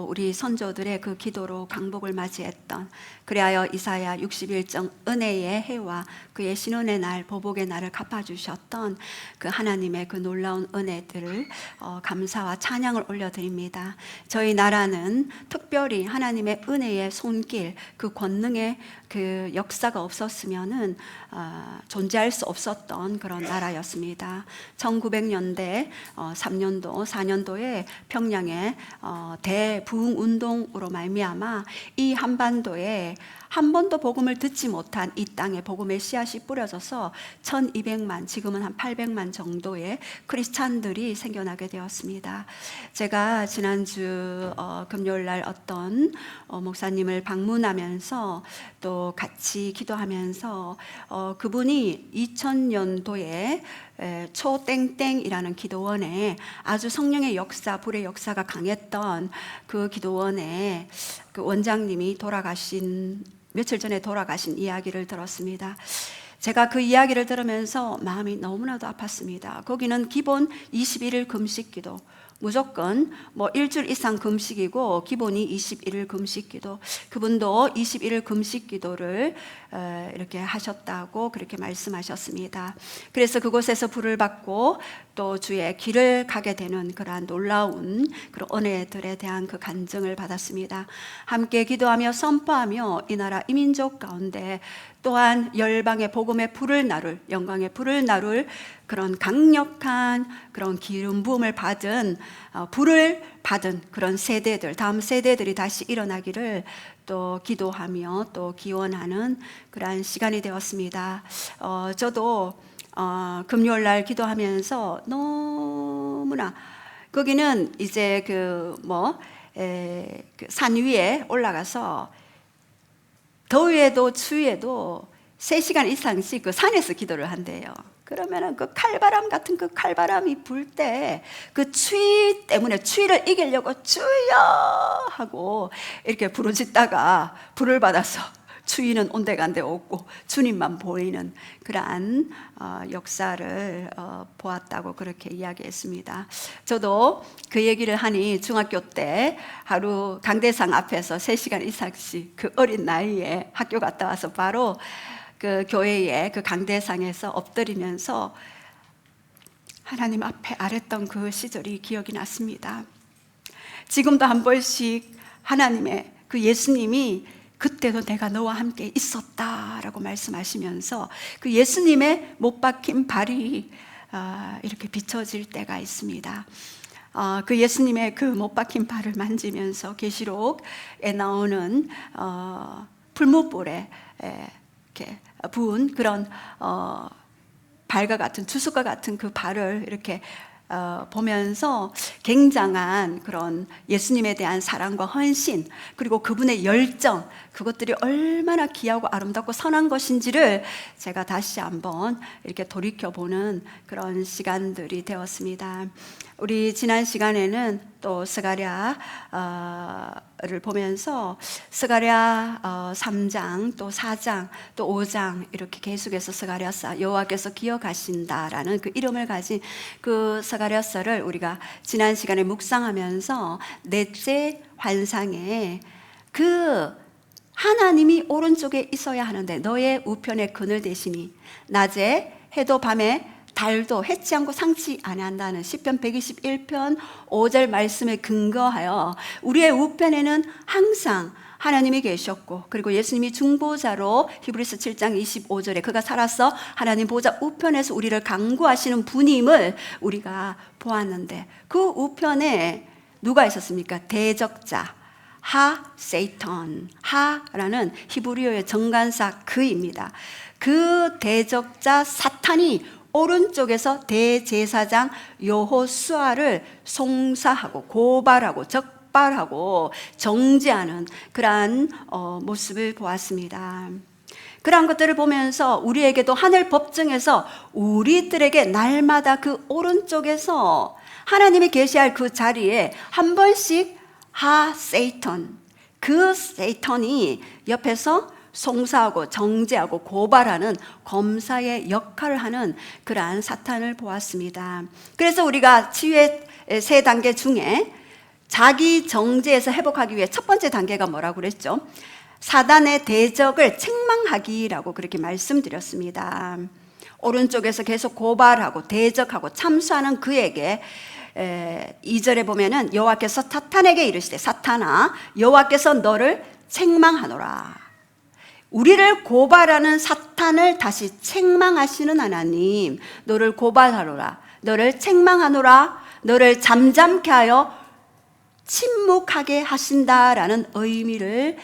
우리 선조들의 그 기도로 강복을 맞이했던, 그리하여 이사야 61장 은혜의 해와 그의 신원의 날, 보복의 날을 갚아주셨던 그 하나님의 그 놀라운 은혜들을 감사와 찬양을 올려드립니다. 저희 나라는 특별히 하나님의 은혜의 손길, 그 권능의 그 역사가 없었으면은 존재할 수 없었던 그런 나라였습니다. 1900년대 3년도 4년도에 평양에 대부흥운동으로 말미암아 이 한반도에 한 번도 복음을 듣지 못한 이 땅에 복음의 씨앗이 뿌려져서 1200만, 지금은 한 800만 정도의 크리스찬들이 생겨나게 되었습니다. 제가 지난주 금요일 날 어떤 목사님을 방문하면서 또 같이 기도하면서 그분이 2000년도에 초땡땡이라는 기도원에 아주 성령의 역사, 불의 역사가 강했던 그 기도원에 그 원장님이 며칠 전에 돌아가신 이야기를 들었습니다. 제가 그 이야기를 들으면서 마음이 너무나도 아팠습니다. 거기는 기본 21일 금식 기도, 무조건 일주일 이상 금식이고 기본이 21일 금식 기도. 그분도 21일 금식 기도를 이렇게 하셨다고 그렇게 말씀하셨습니다. 그래서 그곳에서 불을 받고 또 주의 길을 가게 되는 그러한 놀라운 그런 은혜들에 대한 그 간증을 받았습니다. 함께 기도하며 선포하며 이 나라 이민족 가운데 또한 열방의 복음의 불을 나눌, 영광의 불을 나눌 그런 강력한 그런 기름 부음을 받은, 불을 받은 그런 세대들, 다음 세대들이 다시 일어나기를 또 기도하며 또 기원하는 그러한 시간이 되었습니다. 저도 금요일 날 기도하면서 너무나 거기는 이제 그 산 위에 올라가서 더위에도 추위에도 3시간 이상씩 그 산에서 기도를 한대요. 그러면은 그 칼바람 같은 그 칼바람이 불 때 그 추위 때문에 추위를 이기려고 주여 하고 이렇게 부르짖다가 불을 받아서 추위는 온데간데 없고 주님만 보이는 그러한 역사를 보았다고 그렇게 이야기했습니다. 저도 그 얘기를 하니 중학교 때 하루 강대상 앞에서 3시간 이상씩 그 어린 나이에 학교 갔다 와서 바로 그 교회의 그 강대상에서 엎드리면서 하나님 앞에 아랬던 그 시절이 기억이 났습니다. 지금도 한 번씩 하나님의 그 예수님이 그때도 내가 너와 함께 있었다라고 말씀하시면서 그 예수님의 못 박힌 발이 이렇게 비춰질 때가 있습니다. 그 예수님의 그 못 박힌 발을 만지면서 계시록에 나오는 풀무불에 이렇게 부은 그런 발과 같은, 주석과 같은 그 발을 이렇게 보면서 굉장한 그런 예수님에 대한 사랑과 헌신, 그리고 그분의 열정, 그것들이 얼마나 귀하고 아름답고 선한 것인지를 제가 다시 한번 이렇게 돌이켜보는 그런 시간들이 되었습니다. 우리 지난 시간에는 또 스가랴를 보면서 스가랴 3장 또 4장 또 5장 이렇게 계속해서 스가랴서, 여호와께서 기억하신다라는 그 이름을 가진 그 스가랴서를 우리가 지난 시간에 묵상하면서 넷째 환상에 그 하나님이 오른쪽에 있어야 하는데 너의 우편에 그늘 대시니 낮에 해도 밤에 달도 해치 않고 상치 아니한다는 시편 121편 5절 말씀에 근거하여 우리의 우편에는 항상 하나님이 계셨고, 그리고 예수님이 중보자로 히브리서 7장 25절에 그가 살아서 하나님 보좌 우편에서 우리를 강구하시는 분임을 우리가 보았는데, 그 우편에 누가 있었습니까? 대적자 세이턴, 하라는 히브리어의 정관사 그입니다. 그 대적자 사탄이 오른쪽에서 대제사장 여호수아를 송사하고 고발하고 적발하고 정죄하는 그러한 모습을 보았습니다. 그러한 것들을 보면서 우리에게도 하늘 법정에서 우리들에게 날마다 그 오른쪽에서 하나님이 계시할 그 자리에 한 번씩 세이턴, 그 세이턴이 옆에서 송사하고 정죄하고 고발하는 검사의 역할을 하는 그러한 사탄을 보았습니다. 그래서 우리가 치유의 3단계 중에 자기 정죄에서 회복하기 위해 첫 번째 단계가 뭐라고 그랬죠? 사단의 대적을 책망하기라고 그렇게 말씀드렸습니다. 오른쪽에서 계속 고발하고 대적하고 참수하는 그에게 2절에 보면은 여호와께서 사탄에게 이르시되 사탄아 여호와께서 너를 책망하노라. 우리를 고발하는 사탄을 다시 책망하시는 하나님, 너를 고발하노라, 너를 책망하노라, 너를 잠잠케 하여 침묵하게 하신다라는 의미를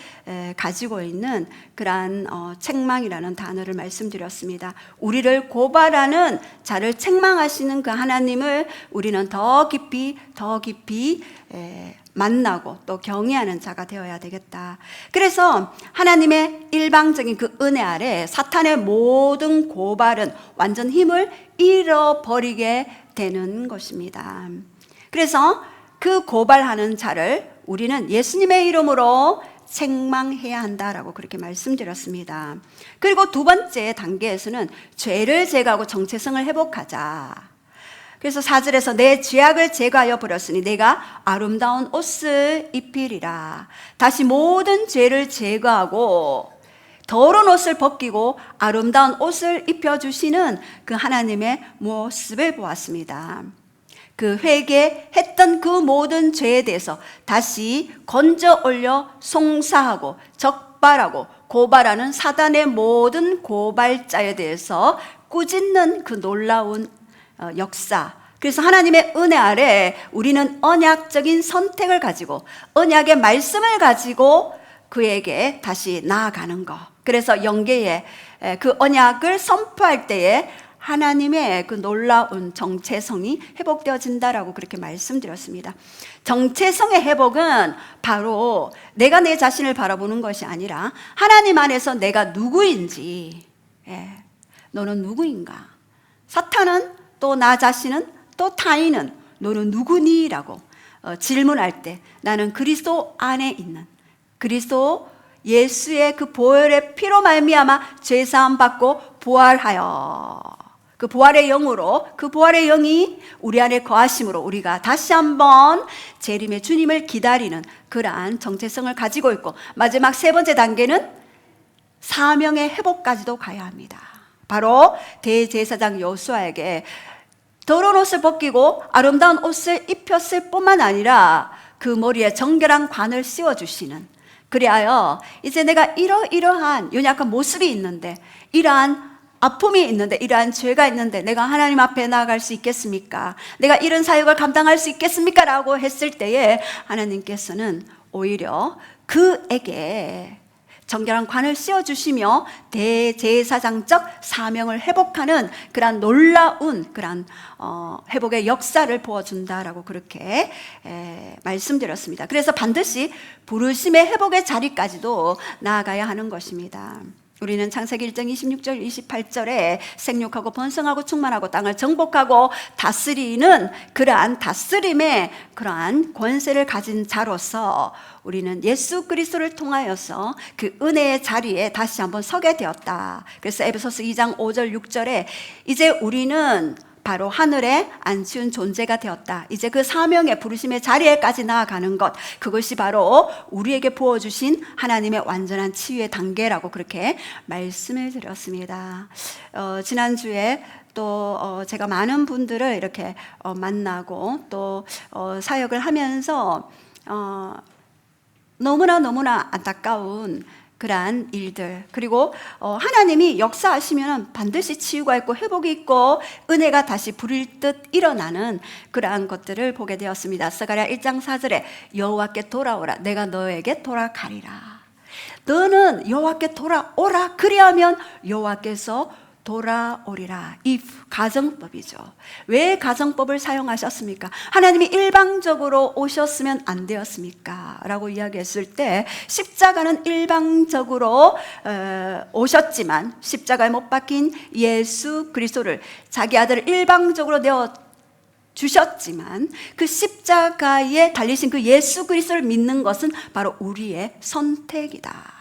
가지고 있는 그러한 책망이라는 단어를 말씀드렸습니다. 우리를 고발하는 자를 책망하시는 그 하나님을 우리는 더 깊이 만나고 또 경외하는 자가 되어야 되겠다. 그래서 하나님의 일방적인 그 은혜 아래 사탄의 모든 고발은 완전 힘을 잃어버리게 되는 것입니다. 그래서 그 고발하는 자를 우리는 예수님의 이름으로 책망해야 한다라고 그렇게 말씀드렸습니다. 그리고 두 번째 단계에서는 죄를 제거하고 정체성을 회복하자. 그래서 4절에서 내 죄악을 제거하여 버렸으니 내가 아름다운 옷을 입히리라. 다시 모든 죄를 제거하고 더러운 옷을 벗기고 아름다운 옷을 입혀주시는 그 하나님의 모습을 보았습니다. 그 회개했던 그 모든 죄에 대해서 다시 건져 올려 송사하고 적발하고 고발하는 사단의 모든 고발자에 대해서 꾸짖는 그 놀라운 역사. 그래서 하나님의 은혜 아래 우리는 언약적인 선택을 가지고 언약의 말씀을 가지고 그에게 다시 나아가는 것. 그래서 영계에 그 언약을 선포할 때에 하나님의 그 놀라운 정체성이 회복되어진다라고 그렇게 말씀드렸습니다. 정체성의 회복은 바로 내가 내 자신을 바라보는 것이 아니라 하나님 안에서 내가 누구인지, 너는 누구인가? 사탄은 또 나 자신은 또 타인은 너는 누구니? 라고 질문할 때 나는 그리스도 안에 있는 그리스도 예수의 그 보혈의 피로 말미암아 죄사함 받고 부활하여 그 부활의 영으로 그 부활의 영이 우리 안에 거하심으로 우리가 다시 한번 재림의 주님을 기다리는 그러한 정체성을 가지고 있고 마지막 세 번째 단계는 사명의 회복까지도 가야 합니다. 바로 대제사장 여호수아에게 더러운 옷을 벗기고 아름다운 옷을 입혔을 뿐만 아니라 그 머리에 정결한 관을 씌워주시는, 그리하여 이제 내가 이러이러한 연약한 모습이 있는데 이러한 아픔이 있는데 이러한 죄가 있는데 내가 하나님 앞에 나아갈 수 있겠습니까? 내가 이런 사역을 감당할 수 있겠습니까? 라고 했을 때에 하나님께서는 오히려 그에게 정결한 관을 씌워주시며 대제사장적 사명을 회복하는 그러한 놀라운 그러한 회복의 역사를 보여준다라고 그렇게 말씀드렸습니다. 그래서 반드시 부르심의 회복의 자리까지도 나아가야 하는 것입니다. 우리는 창세기 1장 26절 28절에 생육하고 번성하고 충만하고 땅을 정복하고 다스리는 그러한 다스림의 그러한 권세를 가진 자로서 우리는 예수 그리스도를 통하여서 그 은혜의 자리에 다시 한번 서게 되었다. 그래서 에베소서 2장 5절 6절에 이제 우리는 바로 하늘에 안치운 존재가 되었다. 이제 그 사명의 부르심의 자리에까지 나아가는 것, 그것이 바로 우리에게 부어주신 하나님의 완전한 치유의 단계라고 그렇게 말씀을 드렸습니다. 지난주에 또 제가 많은 분들을 이렇게 만나고 또 사역을 하면서 너무나 안타까운 그러한 일들, 그리고 하나님이 역사하시면 반드시 치유가 있고 회복이 있고 은혜가 다시 불일 듯 일어나는 그러한 것들을 보게 되었습니다. 스가랴 1장 4절에 여호와께 돌아오라, 내가 너에게 돌아가리라. 너는 여호와께 돌아오라, 그리하면 여호와께서 돌아오리라. 이 가정법이죠. 왜 가정법을 사용하셨습니까? 하나님이 일방적으로 오셨으면 안 되었습니까? 라고 이야기했을 때 십자가는 일방적으로 오셨지만 십자가에 못 박힌 예수 그리스도를 자기 아들을 일방적으로 내어 주셨지만 그 십자가에 달리신 그 예수 그리스도를 믿는 것은 바로 우리의 선택이다.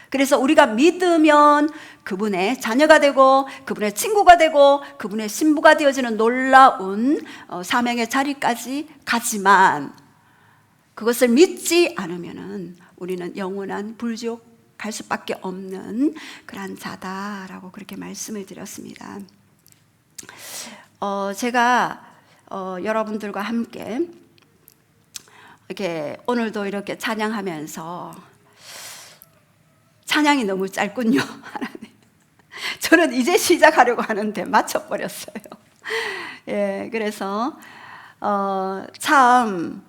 그래서 우리가 믿으면 그분의 자녀가 되고 그분의 친구가 되고 그분의 신부가 되어지는 놀라운 사명의 자리까지 가지만 그것을 믿지 않으면은 우리는 영원한 불지옥 갈 수밖에 없는 그러한 자다라고 그렇게 말씀을 드렸습니다. 제가 여러분들과 함께 이렇게 오늘도 이렇게 찬양하면서 찬양이 너무 짧군요. 하나님, 저는 이제 시작하려고 하는데 맞춰버렸어요. 예, 그래서 참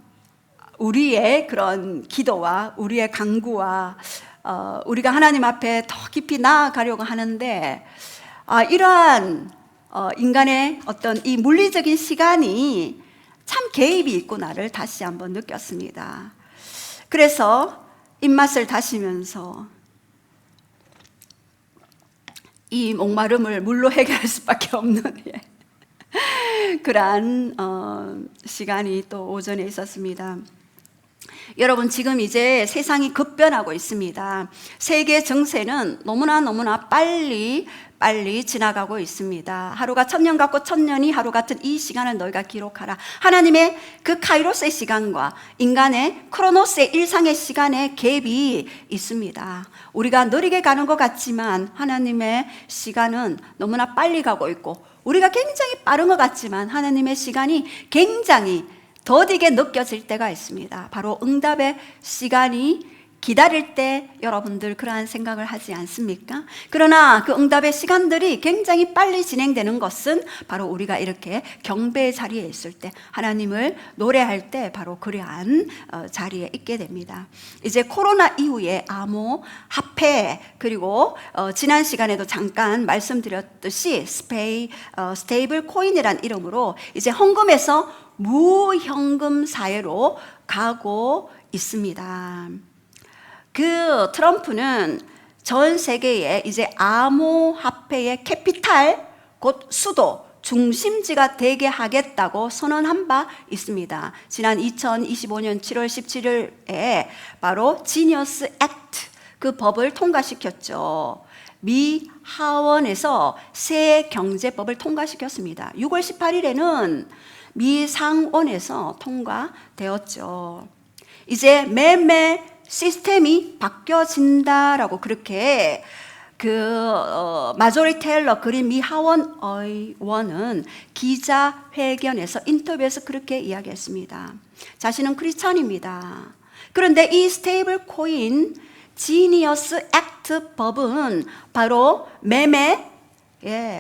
우리의 그런 기도와 우리의 간구와 우리가 하나님 앞에 더 깊이 나아가려고 하는데 이러한 인간의 어떤 이 물리적인 시간이 참 개입이 있구나를 다시 한번 느꼈습니다. 그래서 입맛을 다시면서 이 목마름을 물로 해결할 수밖에 없는 그러한 시간이 또 오전에 있었습니다. 여러분, 지금 이제 세상이 급변하고 있습니다. 세계 정세는 너무나 빨리 지나가고 있습니다. 하루가 1000년 같고 1000년이 하루 같은 이 시간을 너희가 기록하라. 하나님의 그 카이로스의 시간과 인간의 크로노스의 일상의 시간에 갭이 있습니다. 우리가 느리게 가는 것 같지만 하나님의 시간은 너무나 빨리 가고 있고, 우리가 굉장히 빠른 것 같지만 하나님의 시간이 굉장히 더디게 느껴질 때가 있습니다. 바로 응답의 시간이 기다릴 때 여러분들 그러한 생각을 하지 않습니까? 그러나 그 응답의 시간들이 굉장히 빨리 진행되는 것은 바로 우리가 이렇게 경배의 자리에 있을 때, 하나님을 노래할 때 바로 그러한 자리에 있게 됩니다. 이제 코로나 이후에 암호, 화폐, 그리고 지난 시간에도 잠깐 말씀드렸듯이 스테이블 코인이란 이름으로 이제 헌금에서 무현금 사회로 가고 있습니다. 그 트럼프는 전 세계에 이제 암호화폐의 캐피탈, 곧 수도, 중심지가 되게 하겠다고 선언한 바 있습니다. 지난 2025년 7월 17일에 바로 지니어스 액트, 그 법을 통과시켰죠. 미 하원에서 새 경제법을 통과시켰습니다. 6월 18일에는 미 상원에서 통과되었죠. 이제 매매 시스템이 바뀌어진다라고 그렇게 마조리 테일러 그린 미 하원 의원은 기자회견에서 인터뷰에서 그렇게 이야기했습니다. 자신은 크리스찬입니다. 그런데 이 스테이블 코인 지니어스 액트 법은 바로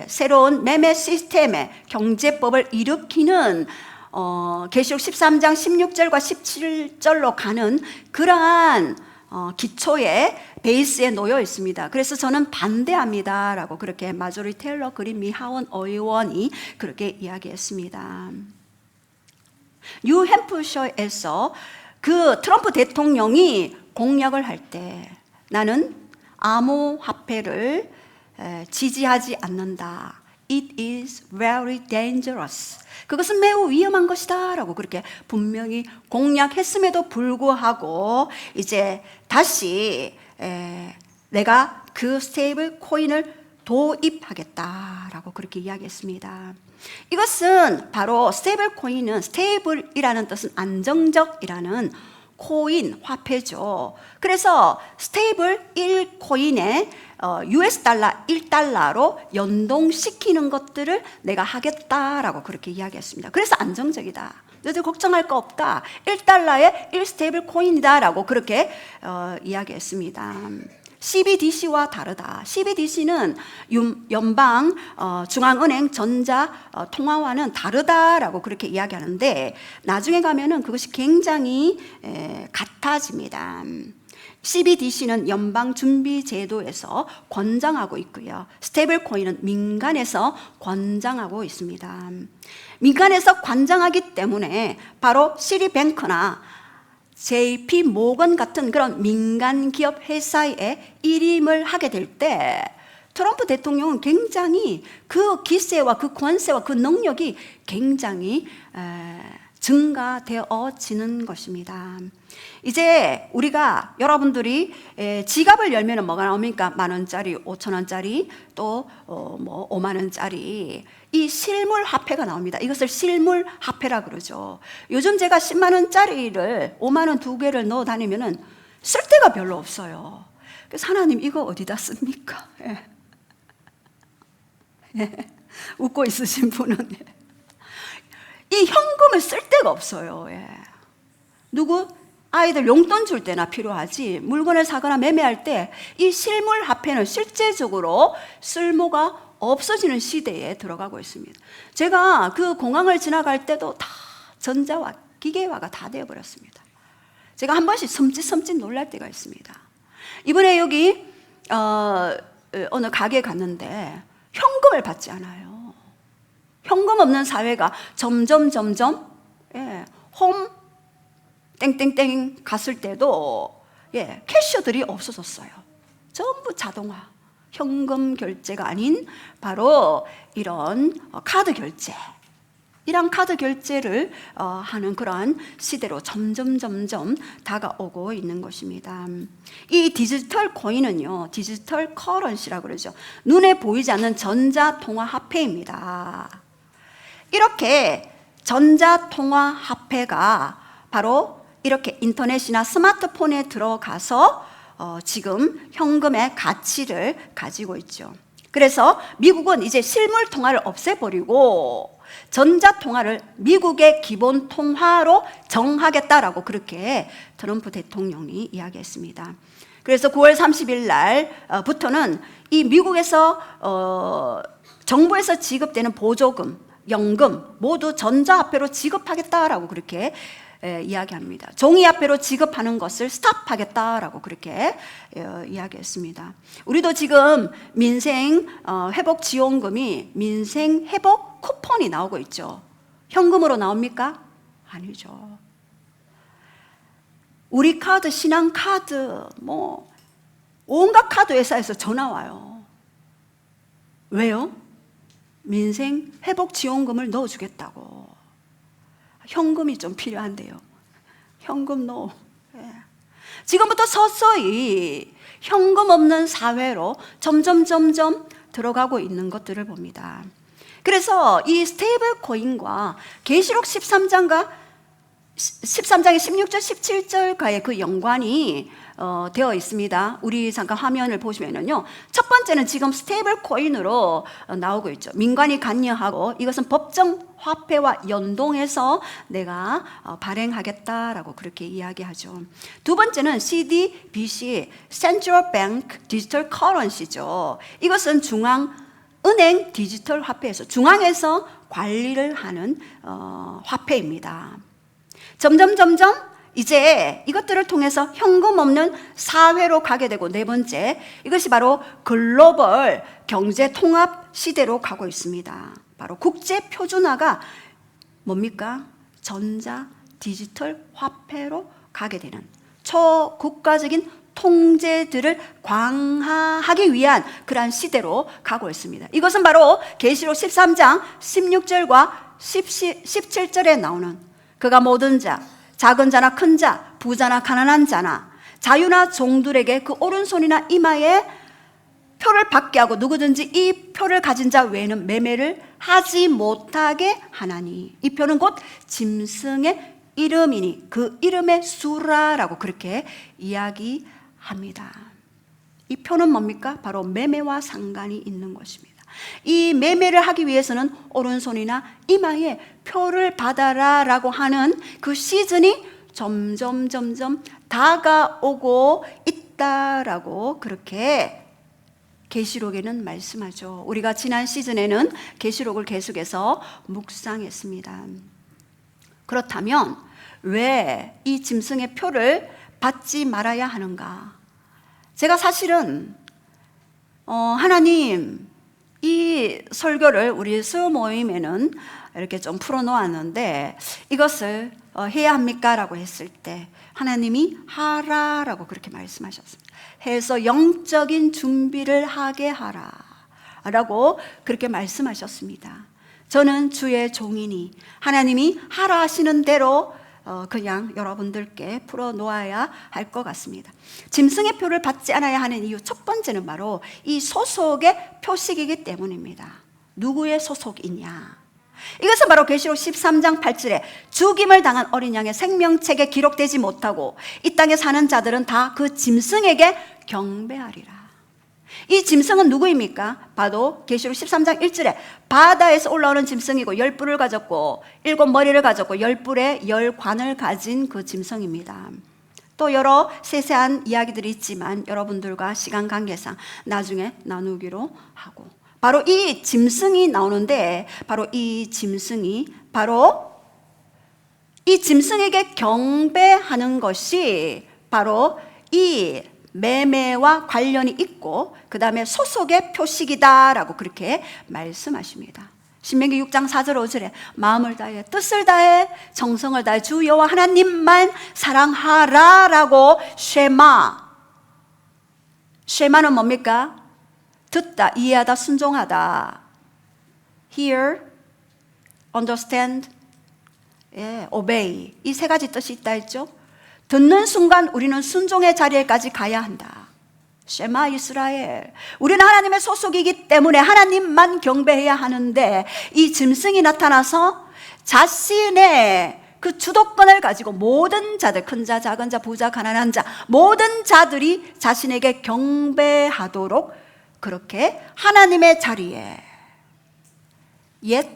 새로운 매매 시스템의 경제법을 일으키는 계시록 13장 16절과 17절로 가는 그러한 기초의 베이스에 놓여 있습니다. 그래서 저는 반대합니다 라고 그렇게 마조리 테일러 그린 미 하원 의원이 그렇게 이야기했습니다. 뉴햄프셔에서 그 트럼프 대통령이 공약을 할 때 나는 암호화폐를 지지하지 않는다. It is very dangerous. 그것은 매우 위험한 것이다 라고 그렇게 분명히 공약했음에도 불구하고 이제 다시 내가 그 스테이블 코인을 도입하겠다라고 그렇게 이야기했습니다. 이것은 바로 스테이블 코인은, 스테이블이라는 뜻은 안정적이라는 코인, 화폐죠. 그래서 스테이블 1코인에 US 달러 1달러로 연동시키는 것들을 내가 하겠다라고 그렇게 이야기했습니다. 그래서 안정적이다. 너희들 걱정할 거 없다. 1달러에 1스테이블 코인이다 라고 그렇게 이야기했습니다. CBDC와 다르다. CBDC는 연방 중앙은행 전자 통화와는 다르다라고 그렇게 이야기하는데 나중에 가면은 그것이 굉장히 같아집니다. CBDC는 연방준비제도에서 권장하고 있고요. 스테이블 코인은 민간에서 권장하고 있습니다. 민간에서 권장하기 때문에 바로 시리뱅크나 JP 모건 같은 그런 민간 기업 회사에 일임을 하게 될 때 트럼프 대통령은 굉장히 그 기세와 그 권세와 그 능력이 굉장히 증가되어지는 것입니다. 이제 우리가 여러분들이 지갑을 열면 뭐가 나옵니까? 10,000원짜리, 5,000원짜리, 또 50,000원짜리 이 실물 화폐가 나옵니다. 이것을 실물 화폐라 그러죠. 요즘 제가 100,000원짜리를 50,000원 2개를 넣어 다니면은 쓸 데가 별로 없어요. 그래서 하나님 이거 어디다 씁니까? 웃고 있으신 분은 이 현금을 쓸 데가 없어요. 누구? 아이들 용돈 줄 때나 필요하지, 물건을 사거나 매매할 때 이 실물 화폐는 실제적으로 쓸모가 없어지는 시대에 들어가고 있습니다. 제가 그 공항을 지나갈 때도 다 전자와 기계화가 다 되어버렸습니다. 제가 한 번씩 섬찟 놀랄 때가 있습니다. 이번에 여기 어느 가게에 갔는데 현금을 받지 않아요. 현금 없는 사회가 점점 홈 땡땡땡 갔을 때도 캐셔들이 없어졌어요. 전부 자동화, 현금 결제가 아닌 바로 이런 카드 결제, 이런 카드 결제를 하는 그러한 시대로 점점 다가오고 있는 것입니다. 이 디지털 코인은요, 디지털 커런시라고 그러죠. 눈에 보이지 않는 전자통화 화폐입니다. 이렇게 전자통화 화폐가 바로 이렇게 인터넷이나 스마트폰에 들어가서 지금 현금의 가치를 가지고 있죠. 그래서 미국은 이제 실물 통화를 없애버리고 전자통화를 미국의 기본 통화로 정하겠다라고 그렇게 트럼프 대통령이 이야기했습니다. 그래서 9월 30일 날부터는 이 미국에서 정부에서 지급되는 보조금, 연금 모두 전자화폐로 지급하겠다라고 그렇게 이야기합니다. 종이화폐로 지급하는 것을 스탑하겠다라고 그렇게 이야기했습니다. 우리도 지금 민생 회복 지원금이 민생 회복 쿠폰이 나오고 있죠. 현금으로 나옵니까? 아니죠. 우리 카드, 신한카드, 온갖 카드 회사에서 전화 와요. 왜요? 민생 회복 지원금을 넣어주겠다고. 현금이 좀 필요한데요. 현금 넣어. 지금부터 서서히 현금 없는 사회로 점점 들어가고 있는 것들을 봅니다. 그래서 이 스테이블 코인과 계시록 13장의 16절 17절과의 그 연관이 되어 있습니다. 우리 잠깐 화면을 보시면요, 첫 번째는 지금 스테이블 코인으로 나오고 있죠. 민관이 관여하고 이것은 법정 화폐와 연동해서 내가 발행하겠다라고 그렇게 이야기하죠. 두 번째는 CDBC, Central Bank Digital Currency죠. 이것은 중앙은행 디지털 화폐에서 중앙에서 관리를 하는 화폐입니다. 점점 이제 이것들을 통해서 현금 없는 사회로 가게 되고, 네 번째, 이것이 바로 글로벌 경제 통합 시대로 가고 있습니다. 바로 국제 표준화가 뭡니까? 전자 디지털 화폐로 가게 되는 초국가적인 통제들을 강화하기 위한 그러한 시대로 가고 있습니다. 이것은 바로 계시록 13장 16절과 17절에 나오는 그가 모든 자, 작은 자나 큰 자, 부자나 가난한 자나 자유나 종들에게 그 오른손이나 이마에 표를 받게 하고 누구든지 이 표를 가진 자 외에는 매매를 하지 못하게 하나니, 이 표는 곧 짐승의 이름이니 그 이름의 수라라고 그렇게 이야기합니다. 이 표는 뭡니까? 바로 매매와 상관이 있는 것입니다. 이 매매를 하기 위해서는 오른손이나 이마에 표를 받아라 라고 하는 그 시즌이 점점 다가오고 있다라고 그렇게 계시록에는 말씀하죠. 우리가 지난 시즌에는 계시록을 계속해서 묵상했습니다. 그렇다면 왜 이 짐승의 표를 받지 말아야 하는가? 제가 사실은 하나님, 이 설교를 우리 수 모임에는 이렇게 좀 풀어놓았는데 이것을 해야 합니까? 라고 했을 때 하나님이 하라라고 그렇게 말씀하셨습니다. 해서 영적인 준비를 하게 하라 라고 그렇게 말씀하셨습니다. 저는 주의 종이니 하나님이 하라 하시는 대로 그냥 여러분들께 풀어놓아야 할 것 같습니다. 짐승의 표를 받지 않아야 하는 이유 첫 번째는 바로 이 소속의 표식이기 때문입니다. 누구의 소속이냐? 이것은 바로 계시록 13장 8절에 죽임을 당한 어린 양의 생명책에 기록되지 못하고 이 땅에 사는 자들은 다 그 짐승에게 경배하리라. 이 짐승은 누구입니까? 바로 계시록 13장 1절에 바다에서 올라오는 짐승이고 10뿔을 가졌고 7머리를 가졌고 10뿔의 10관을 가진 그 짐승입니다. 또 여러 세세한 이야기들이 있지만 여러분들과 시간 관계상 나중에 나누기로 하고, 바로 이 짐승이 나오는데 바로 이 짐승이 바로 이 짐승에게 경배하는 것이 바로 이 매매와 관련이 있고 그 다음에 소속의 표식이다라고 그렇게 말씀하십니다. 신명기 6장 4절 5절에 마음을 다해 뜻을 다해 정성을 다해 주 여호와 하나님만 사랑하라라고 쉐마는 뭡니까? 듣다, 이해하다, 순종하다. Hear, understand, obey. 이 세 가지 뜻이 있다 했죠. 듣는 순간 우리는 순종의 자리에까지 가야 한다. 쉐마 이스라엘. 우리는 하나님의 소속이기 때문에 하나님만 경배해야 하는데 이 짐승이 나타나서 자신의 그 주도권을 가지고 모든 자들, 큰 자, 작은 자, 부자, 가난한 자, 모든 자들이 자신에게 경배하도록 그렇게 하나님의 자리에 옛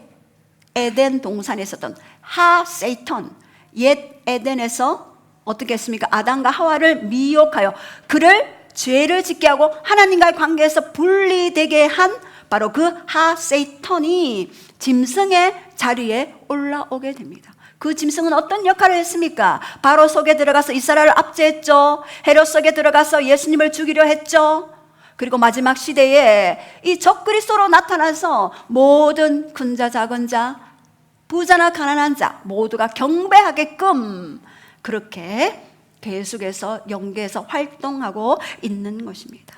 에덴 동산에 있었던 세이턴, 옛 에덴에서 어떻게 했습니까? 아담과 하와를 미혹하여 그를 죄를 짓게 하고 하나님과의 관계에서 분리되게 한 바로 그 세이턴이 짐승의 자리에 올라오게 됩니다. 그 짐승은 어떤 역할을 했습니까? 바로 속에 들어가서 이스라엘을 압제했죠. 헤롯 속에 들어가서 예수님을 죽이려 했죠. 그리고 마지막 시대에 이 적그리스도로 나타나서 모든 큰 자, 작은 자, 부자나 가난한 자 모두가 경배하게끔 그렇게 계속해서 영계에서 활동하고 있는 것입니다.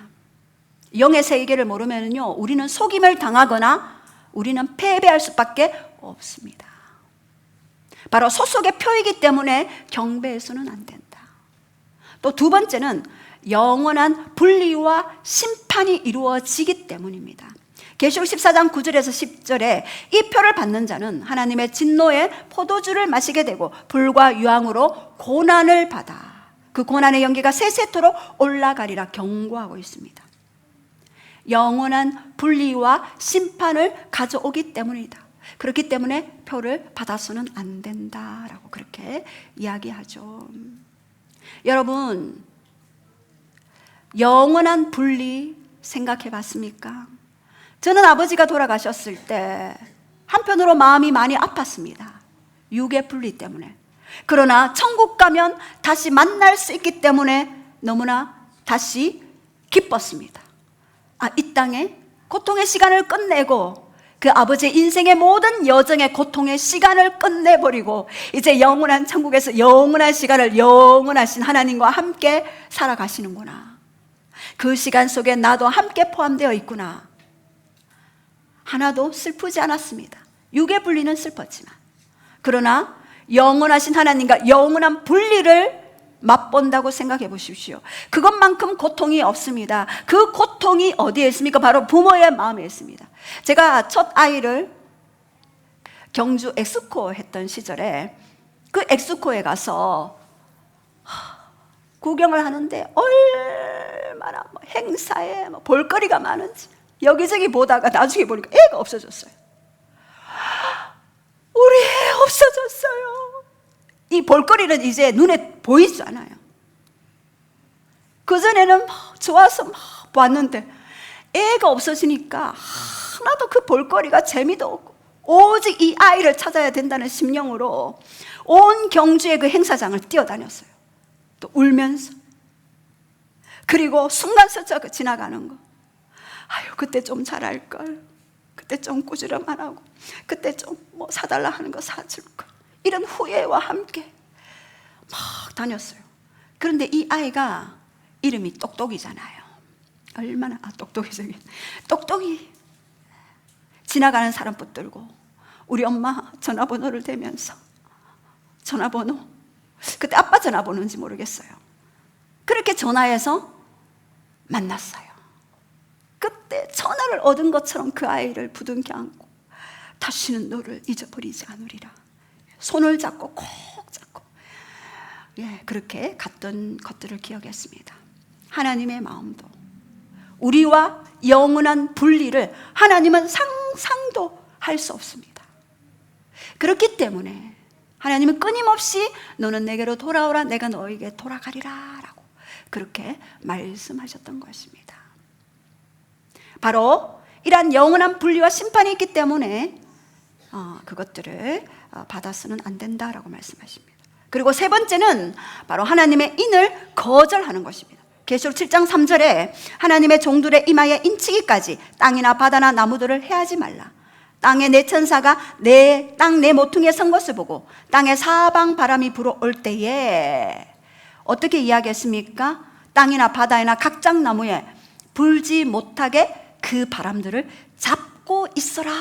영의 세계를 모르면요, 우리는 속임을 당하거나 우리는 패배할 수밖에 없습니다. 바로 소속의 표이기 때문에 경배해서는 안 된다. 또 두 번째는 영원한 분리와 심판이 이루어지기 때문입니다. 계시록 14장 9절에서 10절에 이 표를 받는 자는 하나님의 진노의 포도주를 마시게 되고 불과 유황으로 고난을 받아 그 고난의 연기가 세세토록 올라가리라 경고하고 있습니다. 영원한 분리와 심판을 가져오기 때문이다. 그렇기 때문에 표를 받아서는 안 된다라고 그렇게 이야기하죠. 여러분, 영원한 분리 생각해 봤습니까? 저는 아버지가 돌아가셨을 때 한편으로 마음이 많이 아팠습니다. 육의 분리 때문에. 그러나 천국 가면 다시 만날 수 있기 때문에 너무나 다시 기뻤습니다. 이 땅에 고통의 시간을 끝내고 그 아버지의 인생의 모든 여정의 고통의 시간을 끝내버리고 이제 영원한 천국에서 영원한 시간을 영원하신 하나님과 함께 살아가시는구나. 그 시간 속에 나도 함께 포함되어 있구나. 하나도 슬프지 않았습니다. 육의 분리는 슬펐지만, 그러나 영원하신 하나님과 영원한 분리를 맛본다고 생각해 보십시오. 그것만큼 고통이 없습니다. 그 고통이 어디에 있습니까? 바로 부모의 마음에 있습니다. 제가 첫 아이를 경주 엑스코 했던 시절에 그 엑스코에 가서 구경을 하는데 얼마나 행사에 볼거리가 많은지 여기저기 보다가 나중에 보니까 애가 없어졌어요. 우리 애 없어졌어요. 이 볼거리는 이제 눈에 보이지 않아요. 그전에는 좋아서 봤는데 애가 없어지니까 하나도 그 볼거리가 재미도 없고 오직 이 아이를 찾아야 된다는 심령으로 온 경주의 그 행사장을 뛰어다녔어요. 또 울면서. 그리고 순간 스쳐 지나가는 거. 그때 좀 잘할걸. 그때 좀 꾸지람만 하고 그때 좀 사달라 하는 거 사줄걸. 이런 후회와 함께 막 다녔어요. 그런데 이 아이가 이름이 똑똑이잖아요. 얼마나 똑똑이적인 똑똑이. 지나가는 사람 붙들고 우리 엄마 전화번호를 대면서 전화번호 그때 아빠 전화 번호인지 모르겠어요. 그렇게 전화해서 만났어요. 그때 전화를 얻은 것처럼 그 아이를 부둥켜 안고 다시는 너를 잊어버리지 않으리라. 손을 잡고 꼭 잡고 그렇게 갔던 것들을 기억했습니다. 하나님의 마음도 우리와 영원한 분리를 하나님은 상상도 할 수 없습니다. 그렇기 때문에 하나님은 끊임없이 너는 내게로 돌아오라, 내가 너에게 돌아가리라 라고 그렇게 말씀하셨던 것입니다. 바로 이러한 영원한 분리와 심판이 있기 때문에 그것들을 받아서는 안 된다라고 말씀하십니다. 그리고 세 번째는 바로 하나님의 인을 거절하는 것입니다. 계시록 7장 3절에 하나님의 종들의 이마에 인치기까지 땅이나 바다나 나무들을 해하지 말라. 땅의 내 천사가 내 모퉁이에 선 것을 보고 땅의 사방 바람이 불어올 때에 어떻게 이야기했습니까? 땅이나 바다나 각장 나무에 불지 못하게 그 바람들을 잡고 있어라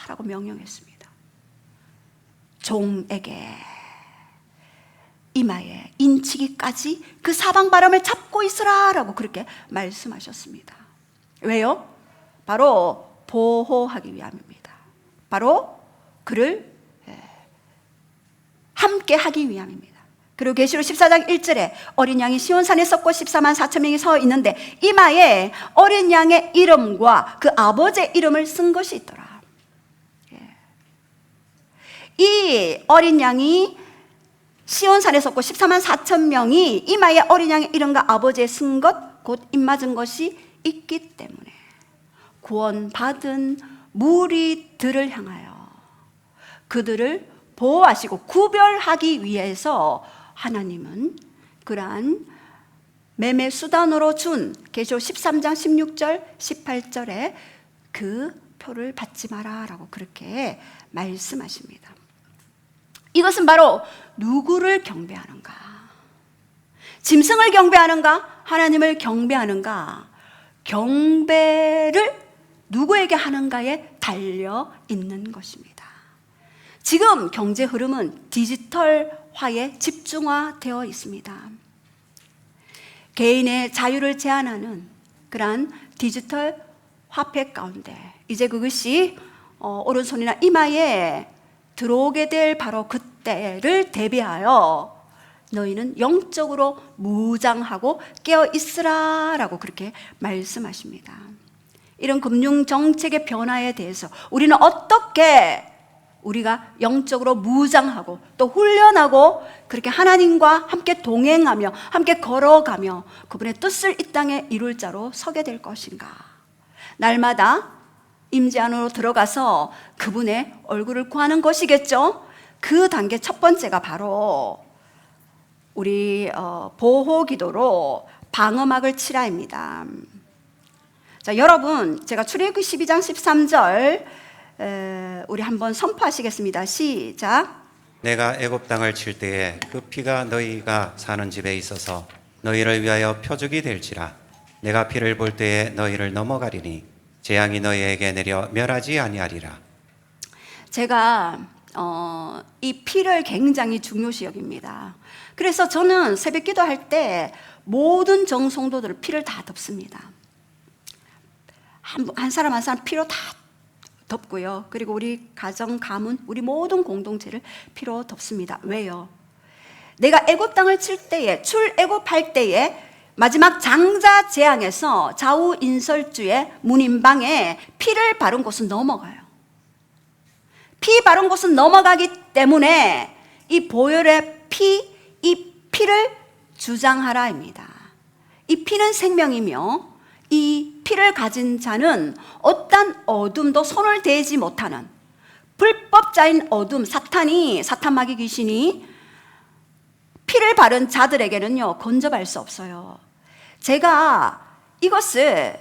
라고 명령했습니다. 종에게 이마에 인치기까지 그 사방 바람을 잡고 있어라 라고 그렇게 말씀하셨습니다. 왜요? 바로 보호하기 위함입니다. 바로 그를 함께 하기 위함입니다. 그리고 계시록 14장 1절에 어린 양이 시온산에 섰고 14만 4천 명이 서 있는데 이마에 어린 양의 이름과 그 아버지의 이름을 쓴 것이 있더라. 이 어린 양이 시온산에 섰고 14만 4천 명이 이마에 어린 양의 이름과 아버지의 쓴 것, 곧 입맞은 것이 있기 때문에 구원받은 무리들을 향하여 그들을 보호하시고 구별하기 위해서 하나님은 그러한 매매 수단으로 준 계시록 13장 16절 18절에 그 표를 받지 마라 라고 그렇게 말씀하십니다. 이것은 바로 누구를 경배하는가? 짐승을 경배하는가? 하나님을 경배하는가? 경배를 누구에게 하는가에 달려 있는 것입니다. 지금 경제 흐름은 디지털화에 집중화되어 있습니다. 개인의 자유를 제한하는 그러한 디지털 화폐 가운데 이제 그것이 오른손이나 이마에 들어오게 될 바로 그때를 대비하여 너희는 영적으로 무장하고 깨어 있으라 라고 그렇게 말씀하십니다. 이런 금융정책의 변화에 대해서 우리는 어떻게 우리가 영적으로 무장하고 또 훈련하고 그렇게 하나님과 함께 동행하며 함께 걸어가며 그분의 뜻을 이 땅에 이룰 자로 서게 될 것인가? 날마다 임재 안으로 들어가서 그분의 얼굴을 구하는 것이겠죠. 그 단계 첫 번째가 바로 우리 보호기도로 방어막을 치라입니다. 자, 여러분, 제가 출애굽기 12장 13절 우리 한번 선포하시겠습니다. 시작. 내가 애굽 땅을 칠 때에 그 피가 너희가 사는 집에 있어서 너희를 위하여 표적이 될지라. 내가 피를 볼 때에 너희를 넘어가리니 재앙이 너희에게 내려 멸하지 아니하리라. 제가 이 피를 굉장히 중요시 여깁니다. 그래서 저는 새벽 기도할 때 모든 정성도들을 피를 다 덮습니다. 한 사람 한 사람 피로 다 덮고요. 그리고 우리 가정, 가문, 우리 모든 공동체를 피로 덮습니다. 왜요? 내가 애굽 땅을 칠 때에, 출애굽할 때에 마지막 장자 재앙에서 좌우 인설주의 문인방에 피를 바른 곳은 넘어가요. 피 바른 곳은 넘어가기 때문에 이 보혈의 피, 이 피를 주장하라입니다. 이 피는 생명이며 이 피를 가진 자는 어떤 어둠도 손을 대지 못하는 불법자인 어둠, 사탄 마귀 귀신이 피를 바른 자들에게는요 건접할 수 없어요. 제가 이것을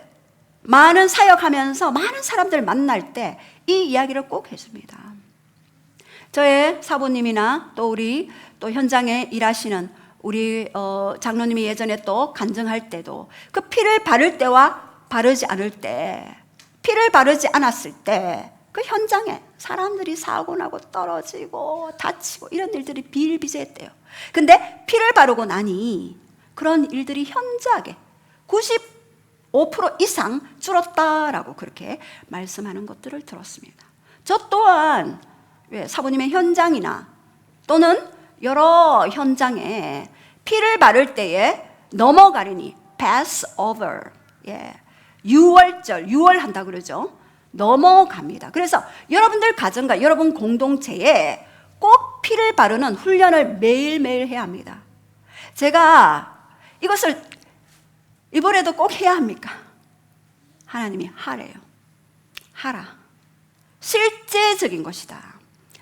많은 사역하면서 많은 사람들 만날 때 이 이야기를 꼭 해줍니다. 저의 사부님이나 또 우리 또 현장에 일하시는 우리 장로님이 예전에 또 간증할 때도 그 피를 바를 때와 바르지 않을 때, 피를 바르지 않았을 때 그 현장에 사람들이 사고 나고 떨어지고 다치고 이런 일들이 비일비재했대요. 근데 피를 바르고 나니 그런 일들이 현저하게 95% 이상 줄었다라고 그렇게 말씀하는 것들을 들었습니다. 저 또한 사부님의 현장이나 또는 여러 현장에 피를 바를 때에 넘어가리니 pass over, 유월절, 유월한다 그러죠. 넘어갑니다. 그래서 여러분들 가정과 여러분 공동체에 꼭 피를 바르는 훈련을 매일매일 해야 합니다. 제가 이것을 이번에도 꼭 해야 합니까? 하나님이 하래요. 하라. 실제적인 것이다.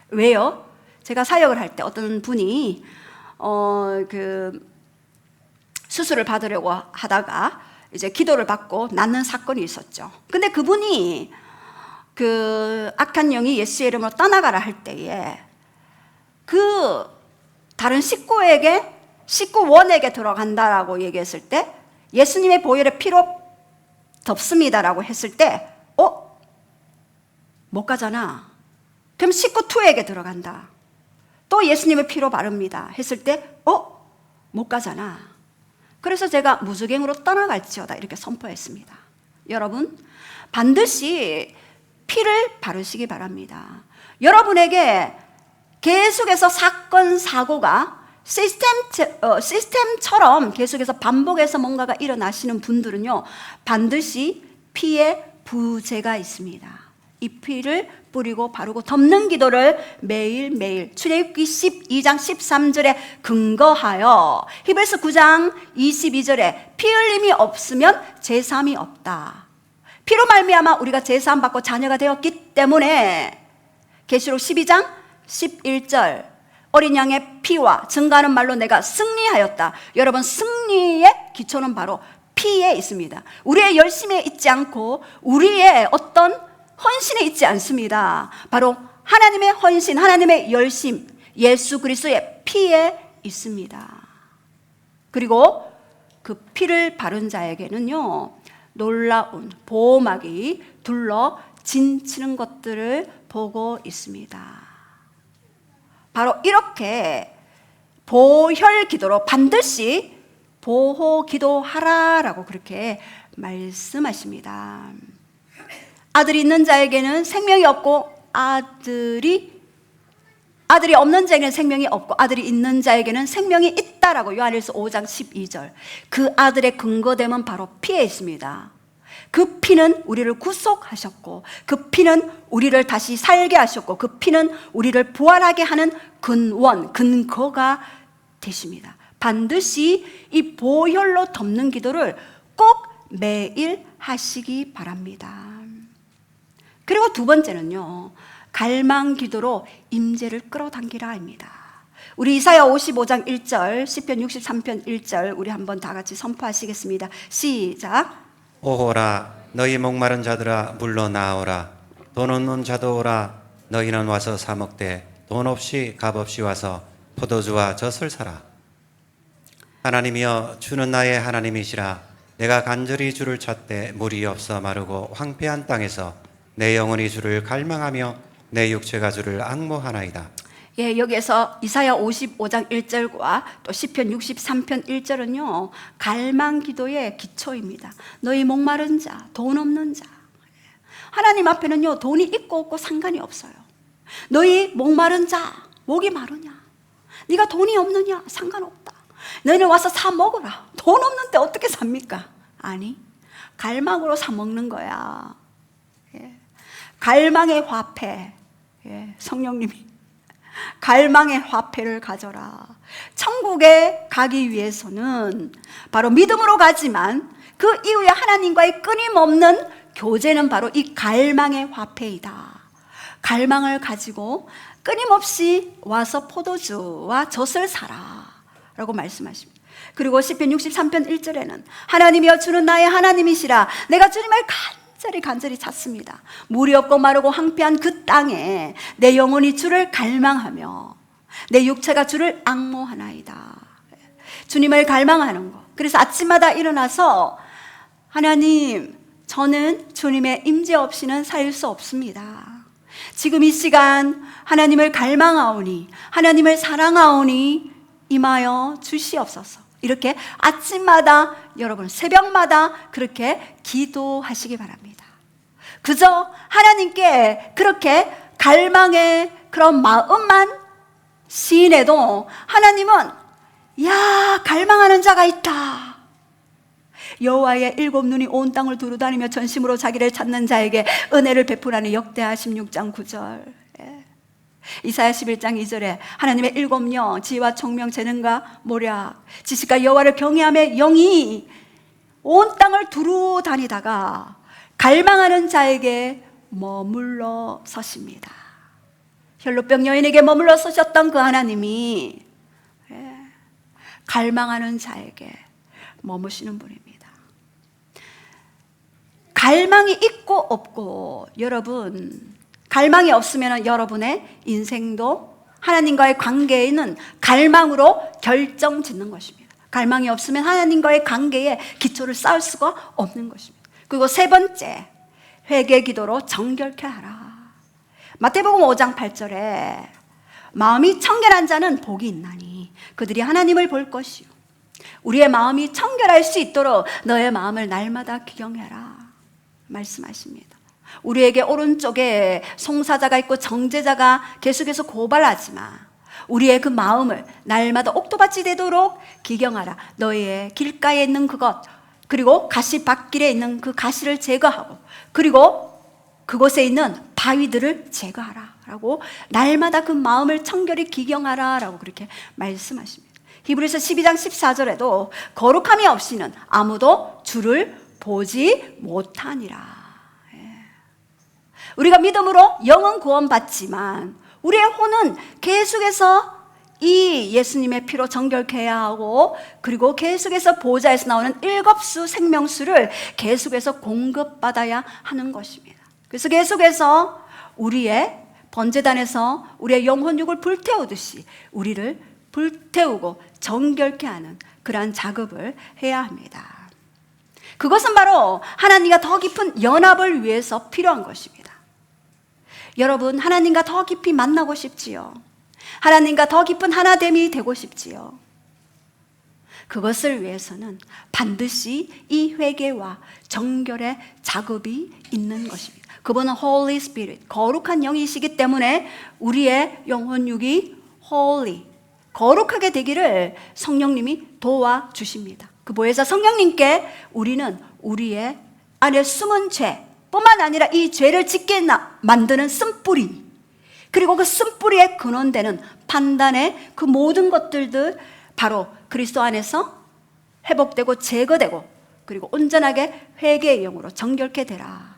왜요? 제가 사역을 할 때 어떤 분이 수술을 받으려고 하다가 이제 기도를 받고 낫는 사건이 있었죠. 근데 그분이 그 악한 영이 예수의 이름으로 떠나가라 할 때에 그 다른 식구원에게 들어간다라고 얘기했을 때 예수님의 보혈의 피로 덮습니다라고 했을 때 못 가잖아. 그럼 식구2에게 들어간다. 또 예수님의 피로 바릅니다 했을 때 못 가잖아. 그래서 제가 무주갱으로 떠나갈지어다 이렇게 선포했습니다. 여러분 반드시 피를 바르시기 바랍니다. 여러분에게 계속해서 사건 사고가 시스템처럼 계속해서 반복해서 뭔가가 일어나시는 분들은요 반드시 피에 부재가 있습니다. 이 피를 뿌리고 바르고 덮는 기도를 매일매일 출애굽기 12장 13절에 근거하여 히브리서 9장 22절에 피 흘림이 없으면 제사함이 없다. 피로 말미암아 우리가 제사함 받고 자녀가 되었기 때문에 계시록 12장 11절 어린 양의 피와 증거하는 말로 내가 승리하였다. 여러분 승리의 기초는 바로 피에 있습니다. 우리의 열심에 있지 않고 우리의 어떤 헌신에 있지 않습니다. 바로 하나님의 헌신, 하나님의 열심, 예수 그리스도의 피에 있습니다. 그리고 그 피를 바른 자에게는요 놀라운 보호막이 둘러 진치는 것들을 보고 있습니다. 바로 이렇게 보혈 기도로 반드시 보호 기도하라라고 그렇게 말씀하십니다. 아들이 있는 자에게는 생명이 없고 아들이 없는 자에게는 생명이 없고 아들이 있는 자에게는 생명이 있다라고 요한일서 5장 12절. 그 아들의 근거됨은 바로 피에 있습니다. 그 피는 우리를 구속하셨고 그 피는 우리를 다시 살게 하셨고 그 피는 우리를 부활하게 하는 근거가 되십니다. 반드시 이 보혈로 덮는 기도를 꼭 매일 하시기 바랍니다. 그리고 두 번째는요 갈망 기도로 임재를 끌어당기라입니다. 우리 이사야 55장 1절 시편 63편 1절 우리 한번 다 같이 선포하시겠습니다. 시작. 오호라 너희 목마른 자들아 물러나오라. 돈 없는 자도 오라. 너희는 와서 사 먹되 돈 없이 값 없이 와서 포도주와 젖을 사라. 하나님이여 주는 나의 하나님이시라. 내가 간절히 주를 찾되 물이 없어 마르고 황폐한 땅에서 내 영혼이 주를 갈망하며 내 육체가 주를 앙모하나이다. 여기에서 이사야 55장 1절과 또 시편 63편 1절은요 갈망 기도의 기초입니다. 너희 목마른 자, 돈 없는 자. 하나님 앞에는요 돈이 있고 없고 상관이 없어요. 너희 목마른 자, 목이 마르냐? 네가 돈이 없느냐? 상관없다. 너희는 와서 사 먹어라. 돈 없는데 어떻게 삽니까? 아니, 갈망으로 사 먹는 거야. 갈망의 화폐. 성령님이 갈망의 화폐를 가져라. 천국에 가기 위해서는 바로 믿음으로 가지만 그 이후에 하나님과의 끊임없는 교제는 바로 이 갈망의 화폐이다. 갈망을 가지고 끊임없이 와서 포도주와 젖을 사라 라고 말씀하십니다. 그리고 시편 63편 1절에는 하나님이여 주는 나의 하나님이시라. 내가 주님을 간절히 찾습니다. 물이 없고 마르고 황폐한 그 땅에 내 영혼이 주를 갈망하며 내 육체가 주를 앙모하나이다. 주님을 갈망하는 것. 그래서 아침마다 일어나서 하나님, 저는 주님의 임재 없이는 살 수 없습니다. 지금 이 시간 하나님을 갈망하오니 하나님을 사랑하오니 임하여 주시옵소서. 이렇게 아침마다 여러분 새벽마다 그렇게 기도하시기 바랍니다. 그저 하나님께 그렇게 갈망의 그런 마음만 시인해도 하나님은 야 갈망하는 자가 있다. 여호와의 일곱 눈이 온 땅을 두루다니며 전심으로 자기를 찾는 자에게 은혜를 베푸라는 역대하 16장 9절. 이사야 11장 2절에 하나님의 일곱 영 지혜와 총명 재능과 모략 지식과 여호와를 경외함의 영이 온 땅을 두루 다니다가 갈망하는 자에게 머물러 서십니다. 혈루병 여인에게 머물러 서셨던 그 하나님이 갈망하는 자에게 머무시는 분입니다. 갈망이 있고 없고, 여러분 갈망이 없으면 여러분의 인생도 하나님과의 관계에는 갈망으로 결정짓는 것입니다. 갈망이 없으면 하나님과의 관계에 기초를 쌓을 수가 없는 것입니다. 그리고 세 번째, 회개 기도로 정결케 하라. 마태복음 5장 8절에 마음이 청결한 자는 복이 있나니 그들이 하나님을 볼 것이요. 우리의 마음이 청결할 수 있도록 너의 마음을 날마다 기경해라 말씀하십니다. 우리에게 오른쪽에 송사자가 있고 정죄자가 계속해서 고발하지만 우리의 그 마음을 날마다 옥토밭이 되도록 기경하라. 너의 길가에 있는 그것, 그리고 가시밭길에 있는 그 가시를 제거하고, 그리고 그곳에 있는 바위들을 제거하라 라고 날마다 그 마음을 청결히 기경하라 라고 그렇게 말씀하십니다. 히브리서 12장 14절에도 거룩함이 없이는 아무도 주를 보지 못하니라. 우리가 믿음으로 영은 구원받지만 우리의 혼은 계속해서 이 예수님의 피로 정결케 해야 하고, 그리고 계속해서 보좌에서 나오는 일곱수 생명수를 계속해서 공급받아야 하는 것입니다. 그래서 계속해서 우리의 번제단에서 우리의 영혼육을 불태우듯이 우리를 불태우고 정결케 하는 그러한 작업을 해야 합니다. 그것은 바로 하나님과 더 깊은 연합을 위해서 필요한 것입니다. 여러분, 하나님과 더 깊이 만나고 싶지요? 하나님과 더 깊은 하나됨이 되고 싶지요? 그것을 위해서는 반드시 이 회개와 정결의 작업이 있는 것입니다. 그분은 Holy Spirit, 거룩한 영이시기 때문에 우리의 영혼육이 Holy, 거룩하게 되기를 성령님이 도와주십니다. 그 보혜사 성령님께 우리는 우리의 안에 숨은 죄 뿐만 아니라 이 죄를 짓게 만드는 쓴뿌리, 그리고 그 쓴뿌리에 근원되는 판단의 그 모든 것들도 바로 그리스도 안에서 회복되고 제거되고, 그리고 온전하게 회개의 영으로 정결케 되라.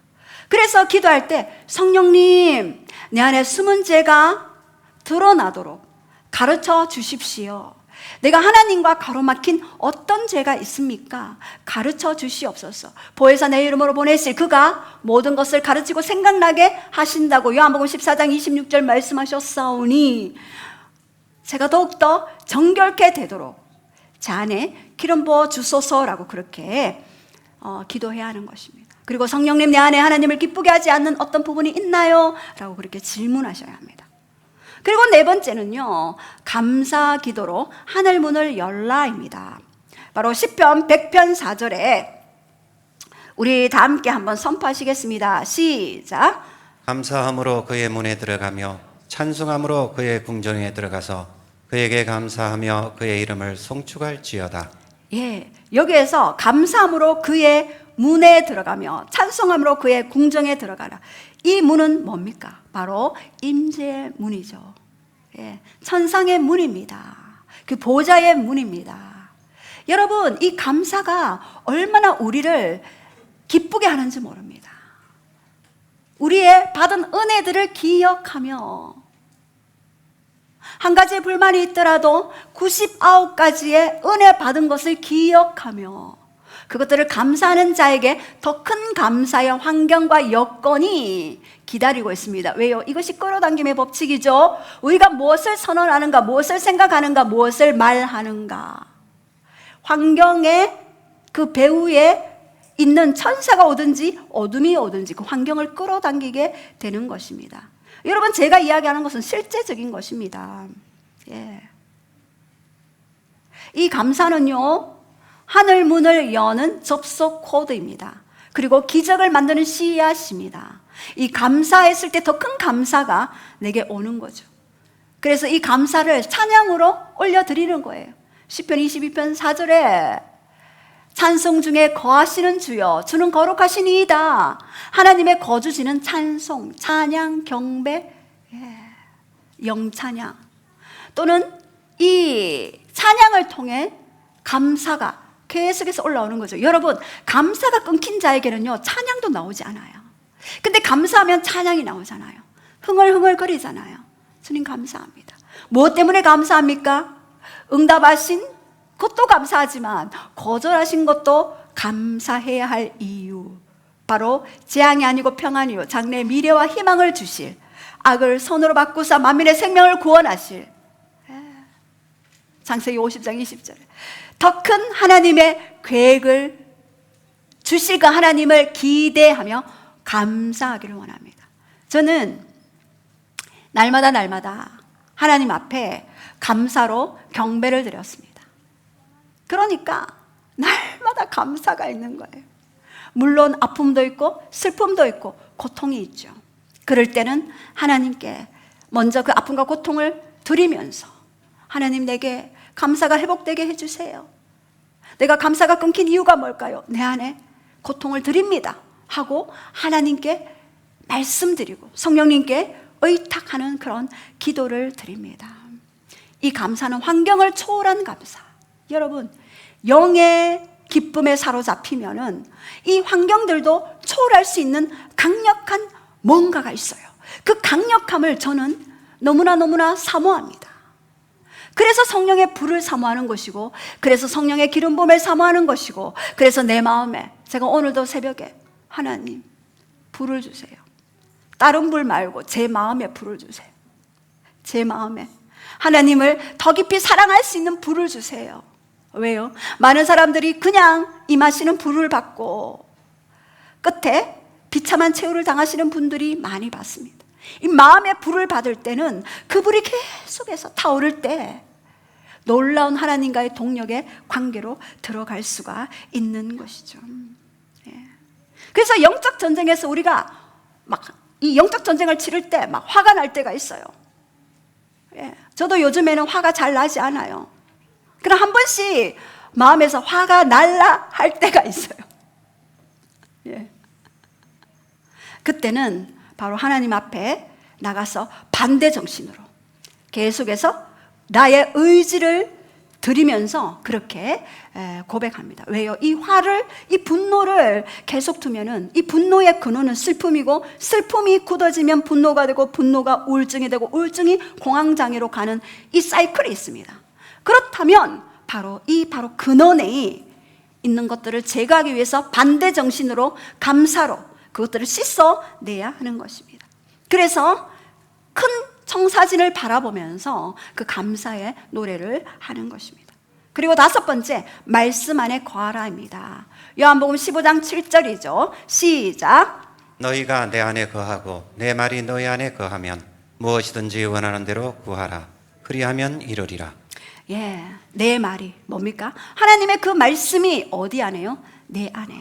그래서 기도할 때 성령님, 내 안에 숨은 죄가 드러나도록 가르쳐 주십시오. 내가 하나님과 가로막힌 어떤 죄가 있습니까? 가르쳐 주시옵소서. 보혜사 내 이름으로 보내실 그가 모든 것을 가르치고 생각나게 하신다고 요한복음 14장 26절 말씀하셨사오니 제가 더욱더 정결케 되도록 제 안에 기름 부어 주소서라고 그렇게 기도해야 하는 것입니다. 그리고 성령님, 내 안에 하나님을 기쁘게 하지 않는 어떤 부분이 있나요? 라고 그렇게 질문하셔야 합니다. 그리고 네 번째는요, 감사 기도로 하늘 문을 열라입니다. 바로 시편 100편 4절에 우리 다 함께 한번 선포하시겠습니다. 시작. 감사함으로 그의 문에 들어가며 찬송함으로 그의 궁정에 들어가서 그에게 감사하며 그의 이름을 송축할지어다. 예, 여기에서 감사함으로 그의 문에 들어가며 찬송함으로 그의 궁정에 들어가라. 이 문은 뭡니까? 바로 임재의 문이죠. 예, 천상의 문입니다. 그 보좌의 문입니다. 여러분, 이 감사가 얼마나 우리를 기쁘게 하는지 모릅니다. 우리의 받은 은혜들을 기억하며 한 가지의 불만이 있더라도 99가지의 은혜 받은 것을 기억하며 그것들을 감사하는 자에게 더 큰 감사의 환경과 여건이 기다리고 있습니다. 왜요? 이것이 끌어당김의 법칙이죠. 우리가 무엇을 선언하는가, 무엇을 생각하는가, 무엇을 말하는가, 환경의 그 배후에 있는 천사가 오든지 어둠이 오든지 그 환경을 끌어당기게 되는 것입니다. 여러분, 제가 이야기하는 것은 실제적인 것입니다. 예. 이 감사는요, 하늘 문을 여는 접속 코드입니다. 그리고 기적을 만드는 씨앗입니다. 이 감사했을 때 더 큰 감사가 내게 오는 거죠. 그래서 이 감사를 찬양으로 올려드리는 거예요. 시편 22편 4절에 찬송 중에 거하시는 주여, 주는 거룩하시니이다. 하나님의 거주지는 찬송, 찬양, 경배, 영찬양, 또는 이 찬양을 통해 감사가 계속해서 올라오는 거죠. 여러분, 감사가 끊긴 자에게는요, 찬양도 나오지 않아요. 근데 감사하면 찬양이 나오잖아요. 흥얼흥얼거리잖아요. 주님 감사합니다. 무엇 때문에 감사합니까? 응답하신 것도 감사하지만 거절하신 것도 감사해야 할 이유, 바로 재앙이 아니고 평안이요 장래의 미래와 희망을 주실, 악을 선으로 바꾸사 만민의 생명을 구원하실, 창세기 50장 20절에 더 큰 하나님의 계획을 주실 그 하나님을 기대하며 감사하기를 원합니다. 저는 날마다 하나님 앞에 감사로 경배를 드렸습니다. 그러니까 날마다 감사가 있는 거예요. 물론 아픔도 있고 슬픔도 있고 고통이 있죠. 그럴 때는 하나님께 먼저 그 아픔과 고통을 드리면서, 하나님, 내게 감사가 회복되게 해주세요. 내가 감사가 끊긴 이유가 뭘까요? 내 안에 고통을 드립니다 하고 하나님께 말씀드리고 성령님께 의탁하는 그런 기도를 드립니다. 이 감사는 환경을 초월한 감사. 여러분, 영의 기쁨에 사로잡히면은 이 환경들도 초월할 수 있는 강력한 뭔가가 있어요. 그 강력함을 저는 너무나 사모합니다. 그래서 성령의 불을 사모하는 것이고, 그래서 성령의 기름 부음을 사모하는 것이고, 그래서 내 마음에 제가 오늘도 새벽에 하나님 불을 주세요. 다른 불 말고 제 마음에 불을 주세요. 제 마음에 하나님을 더 깊이 사랑할 수 있는 불을 주세요. 왜요? 많은 사람들이 그냥 임하시는 불을 받고 끝에 비참한 최후를 당하시는 분들이 많이 봤습니다. 이 마음의 불을 받을 때는 그 불이 계속해서 타오를 때 놀라운 하나님과의 동력의 관계로 들어갈 수가 있는 것이죠. 그래서 영적 전쟁에서 우리가 막 이 영적 전쟁을 치를 때 막 화가 날 때가 있어요. 저도 요즘에는 화가 잘 나지 않아요. 그럼 한 번씩 마음에서 화가 날라 할 때가 있어요. 그때는 바로 하나님 앞에 나가서 반대 정신으로 계속해서 나의 의지를 드리면서 그렇게 고백합니다. 왜요? 이 화를, 이 분노를 계속 두면은 이 분노의 근원은 슬픔이고, 슬픔이 굳어지면 분노가 되고, 분노가 우울증이 되고, 우울증이 공황장애로 가는 이 사이클이 있습니다. 그렇다면 바로 근원에 있는 것들을 제거하기 위해서 반대 정신으로 감사로 그것들을 씻어내야 하는 것입니다. 그래서 큰 청사진을 바라보면서 그 감사의 노래를 하는 것입니다. 그리고 5번째, 말씀 안에 거하라입니다. 요한복음 15장 7절이죠. 시작. 너희가 내 안에 거하고 내 말이 너희 안에 거하면 무엇이든지 원하는 대로 구하라. 그리하면 이루리라. 내 말이 뭡니까? 하나님의 그 말씀이 어디 안에요? 내 안에.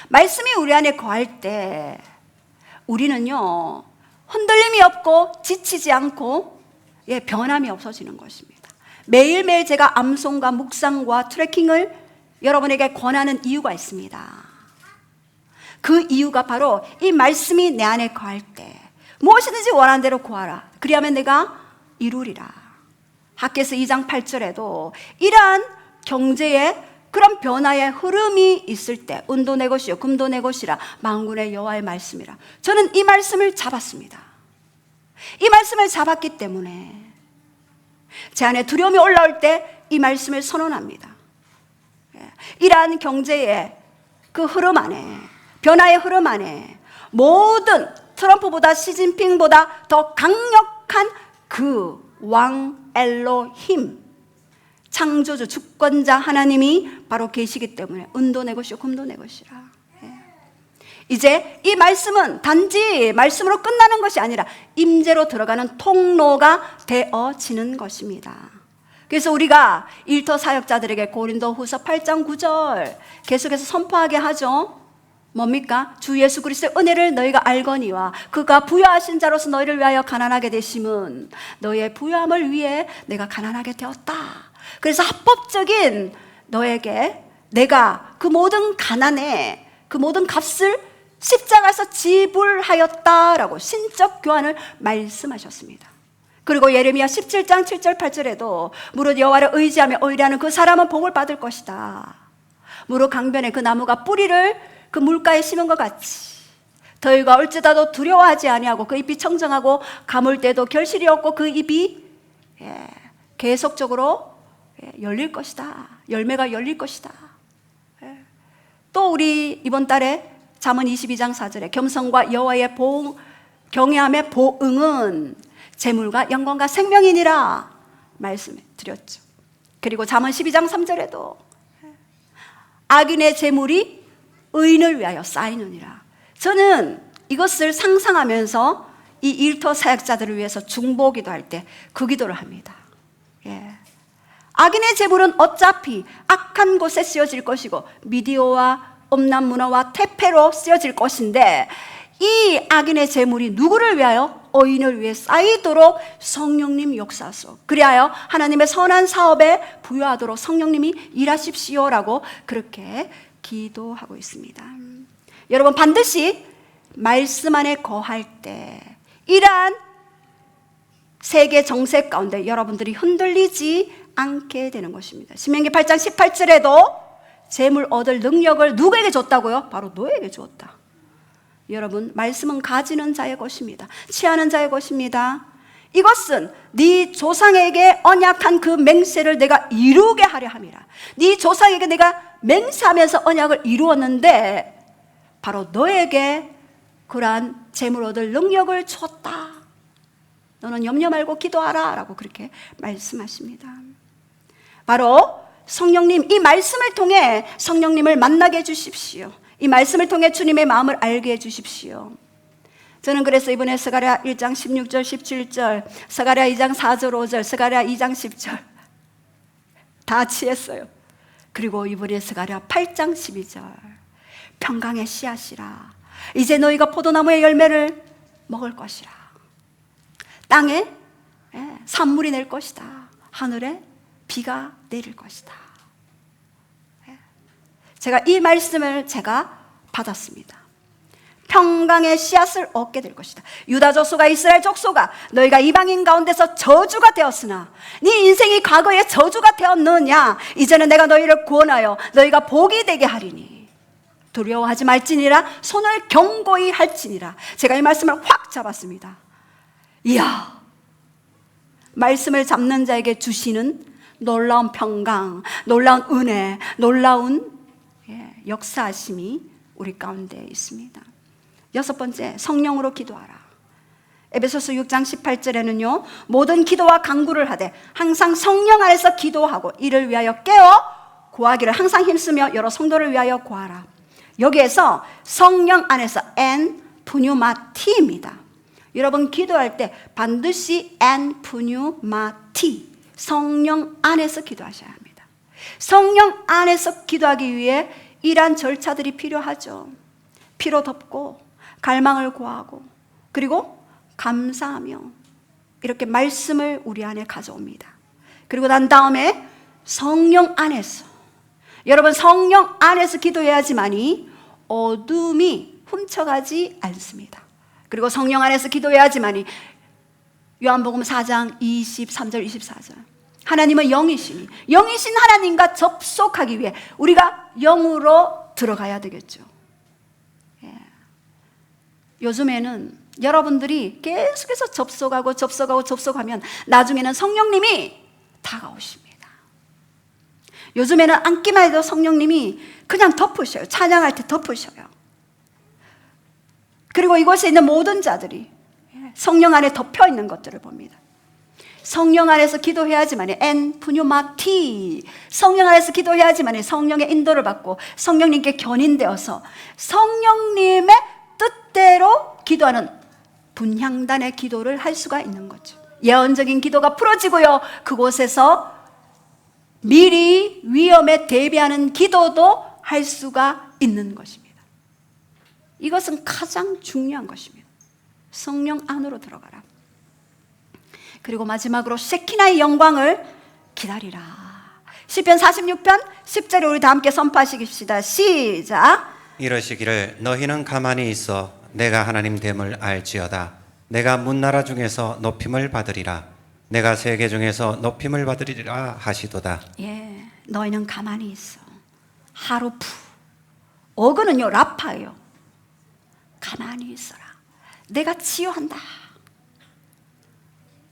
말씀이 우리 안에 거할 때 우리는요, 흔들림이 없고 지치지 않고 변함이 없어지는 것입니다. 매일매일 제가 암송과 묵상과 트래킹을 여러분에게 권하는 이유가 있습니다. 그 이유가 바로 이 말씀이 내 안에 거할 때 무엇이든지 원하는 대로 구하라. 그리하면 내가 이루리라. 학개서 2장 8절에도 이러한 경제의 그런 변화의 흐름이 있을 때 은도 내 것이요 금도 내 것이라 만군의 여호와의 말씀이라. 저는 이 말씀을 잡았습니다. 이 말씀을 잡았기 때문에 제 안에 두려움이 올라올 때 이 말씀을 선언합니다. 이러한 경제의 그 흐름 안에, 변화의 흐름 안에 모든 트럼프보다 시진핑보다 더 강력한 그 왕 엘로힘, 창조주 주권자 하나님이 바로 계시기 때문에 은도 내 것이요 금도 내 것이라. 이제 이 말씀은 단지 말씀으로 끝나는 것이 아니라 임재로 들어가는 통로가 되어지는 것입니다. 그래서 우리가 일터 사역자들에게 고린도후서 8장 9절 계속해서 선포하게 하죠. 뭡니까? 주 예수 그리스도의 은혜를 너희가 알거니와 그가 부요하신 자로서 너희를 위하여 가난하게 되심은 너희의 부요함을 위해 내가 가난하게 되었다. 그래서 합법적인 너에게 내가 그 모든 가난에 그 모든 값을 십자가에서 지불하였다라고 신적 교환을 말씀하셨습니다. 그리고 예레미야 17장 7절 8절에도 무릇 여호와를 의지하며 의뢰하는 그 사람은 복을 받을 것이다. 무릇 강변에 그 나무가 뿌리를 그 물가에 심은 것 같이 더위가 올지라도 두려워하지 아니하고 그 잎이 청정하고 가물 때도 결실이 없고 그 잎이 계속적으로 열릴 것이다. 열매가 열릴 것이다. 또 우리 이번 달에 잠언 22장 4절에 겸손과 여호와의 경외함의 보응은 재물과 영광과 생명이니라 말씀해 드렸죠. 그리고 잠언 12장 3절에도 악인의 재물이 의인을 위하여 쌓이느니라. 저는 이것을 상상하면서 이 일터 사역자들을 위해서 중보기도 할 때 그 기도를 합니다. 악인의 재물은 어차피 악한 곳에 쓰여질 것이고 미디어와 음란 문화와 퇴폐로 쓰여질 것인데 이 악인의 재물이 누구를 위하여? 의인을 위해 쌓이도록 성령님 역사하소. 그리하여 하나님의 선한 사업에 부여하도록 성령님이 일하십시오라고 그렇게 기도하고 있습니다. 여러분 반드시 말씀 안에 거할 때 이러한 세계 정세 가운데 여러분들이 흔들리지 않게 되는 것입니다. 신명기 8장 18절에도 재물 얻을 능력을 누구에게 줬다고요? 바로 너에게 주었다. 여러분 말씀은 가지는 자의 것입니다. 취하는 자의 것입니다. 이것은 네 조상에게 언약한 그 맹세를 내가 이루게 하려 함이라. 네 조상에게 내가 맹세하면서 언약을 이루었는데 바로 너에게 그러한 재물 얻을 능력을 주었다. 너는 염려 말고 기도하라 라고 그렇게 말씀하십니다. 바로 성령님, 이 말씀을 통해 성령님을 만나게 해주십시오. 이 말씀을 통해 주님의 마음을 알게 해주십시오. 저는 그래서 이번에 스가랴 1장 16절 17절, 스가랴 2장 4절 5절, 스가랴 2장 10절 다 취했어요. 그리고 이번에 스가랴 8장 12절 평강의 씨앗이라 이제 너희가 포도나무의 열매를 먹을 것이라. 땅에 산물이 낼 것이다. 하늘에 비가 내릴 것이다. 제가 이 말씀을 받았습니다. 평강의 씨앗을 얻게 될 것이다. 유다 족속과 이스라엘 족속아 너희가 이방인 가운데서 저주가 되었으나 네 인생이 과거에 저주가 되었느냐? 이제는 내가 너희를 구원하여 너희가 복이 되게 하리니 두려워하지 말지니라. 손을 견고히 할지니라. 제가 이 말씀을 확 잡았습니다. 이야, 말씀을 잡는 자에게 주시는 놀라운 평강, 놀라운 은혜, 놀라운 역사하심이 우리 가운데 있습니다. 6번째, 성령으로 기도하라. 에베소서 6장 18절에는요 모든 기도와 간구를 하되 항상 성령 안에서 기도하고 이를 위하여 깨어 구하기를 항상 힘쓰며 여러 성도를 위하여 구하라. 여기에서 성령 안에서 엔 푸뉴마티입니다. 여러분 기도할 때 반드시 엔 푸뉴마티, 성령 안에서 기도하셔야 합니다. 성령 안에서 기도하기 위해 이러한 절차들이 필요하죠. 피로 덮고 갈망을 구하고 그리고 감사하며 이렇게 말씀을 우리 안에 가져옵니다. 그리고 난 다음에 성령 안에서, 여러분 성령 안에서 기도해야지만이 어둠이 훔쳐가지 않습니다. 그리고 성령 안에서 기도해야지만이 요한복음 4장 23절 24절 하나님은 영이시니 영이신 하나님과 접속하기 위해 우리가 영으로 들어가야 되겠죠. 요즘에는 여러분들이 계속해서 접속하면 나중에는 성령님이 다가오십니다. 요즘에는 앉기만 해도 성령님이 그냥 덮으셔요. 찬양할 때 덮으셔요. 그리고 이곳에 있는 모든 자들이 성령 안에 덮여 있는 것들을 봅니다. 성령 안에서 기도해야지만 엔 푸뉴마티, 성령 안에서 기도해야지만 성령의 인도를 받고 성령님께 견인되어서 성령님의 뜻대로 기도하는 분향단의 기도를 할 수가 있는 거죠. 예언적인 기도가 풀어지고요, 그곳에서 미리 위험에 대비하는 기도도 할 수가 있는 것입니다. 이것은 가장 중요한 것입니다. 성령 안으로 들어가라. 그리고 마지막으로 셰키나의 영광을 기다리라. 시편 46편 10절에 우리 다 함께 선포하시겠습니다. 시작. 이러시기를 너희는 가만히 있어 내가 하나님 됨을 알지어다. 내가 문나라 중에서 높임을 받으리라. 내가 세계 중에서 높임을 받으리라 하시도다. 예, 너희는 가만히 있어. 하루프. 어그는요 라파예요. 가만히 있어라. 내가 치유한다.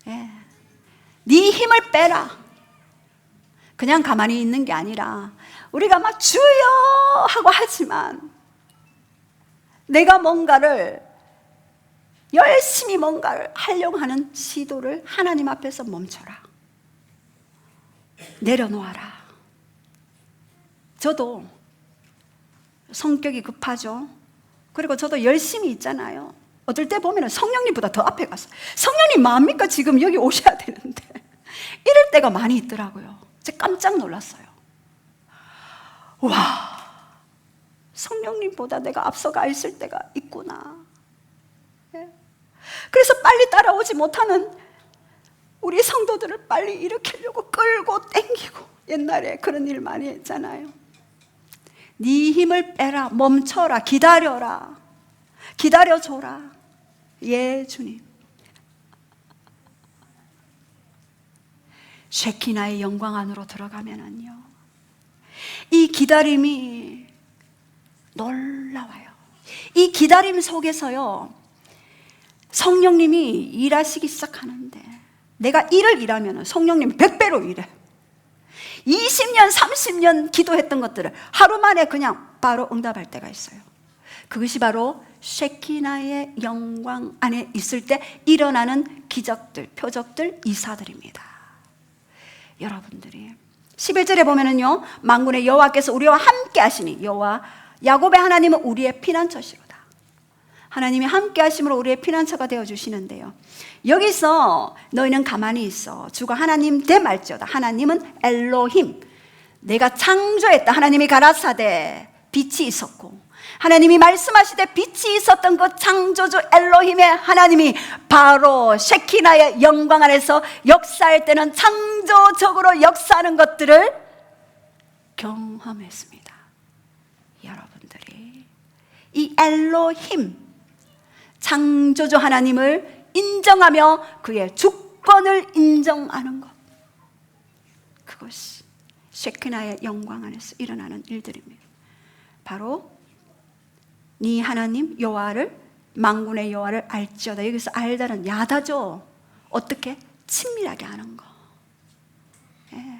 예. 네 힘을 빼라. 그냥 가만히 있는 게 아니라 우리가 막 주여 하고 하지만 내가 뭔가를 열심히 뭔가를 하려고 하는 시도를 하나님 앞에서 멈춰라. 내려놓아라. 저도 성격이 급하죠. 그리고 저도 열심히 있잖아요. 어떨 때 보면 성령님보다 더 앞에 갔어요. 성령님 마음입니까? 지금 여기 오셔야 되는데. 이럴 때가 많이 있더라고요. 제가 깜짝 놀랐어요. 와, 성령님보다 내가 앞서가 있을 때가 있구나. 예. 그래서 빨리 따라오지 못하는 우리 성도들을 빨리 일으키려고 끌고 땡기고, 옛날에 그런 일 많이 했잖아요. 네 힘을 빼라. 멈춰라. 기다려라. 기다려줘라. 예, 주님. 쉐키나의 영광 안으로 들어가면은요, 이 기다림이 놀라워요. 이 기다림 속에서요, 성령님이 일하시기 시작하는데, 내가 일을 일하면 성령님이 100배로 일해. 20년, 30년 기도했던 것들을 하루 만에 그냥 바로 응답할 때가 있어요. 그것이 바로 쉐키나의 영광 안에 있을 때 일어나는 기적들, 표적들, 이사들입니다. 여러분들이 11절에 보면은요, 만군의 여호와께서 우리와 함께 하시니, 여호와 야곱의 하나님은 우리의 피난처시로다. 하나님이 함께 하심으로 우리의 피난처가 되어주시는데요, 여기서 너희는 가만히 있어 주가 하나님 됨알지어다. 하나님은 엘로힘, 내가 창조했다. 하나님이 가라사대 빛이 있었고, 하나님이 말씀하시되 빛이 있었던 그 창조주 엘로힘의 하나님이 바로 쉐키나의 영광 안에서 역사할 때는 창조적으로 역사하는 것들을 경험했습니다. 여러분들이 이 엘로힘, 창조주 하나님을 인정하며 그의 주권을 인정하는 것, 그것이 쉐키나의 영광 안에서 일어나는 일들입니다. 바로 네 하나님 여호와를, 만군의 여호와를 알지어다. 여기서 알다는 야다죠. 어떻게? 친밀하게 아는 거. 예.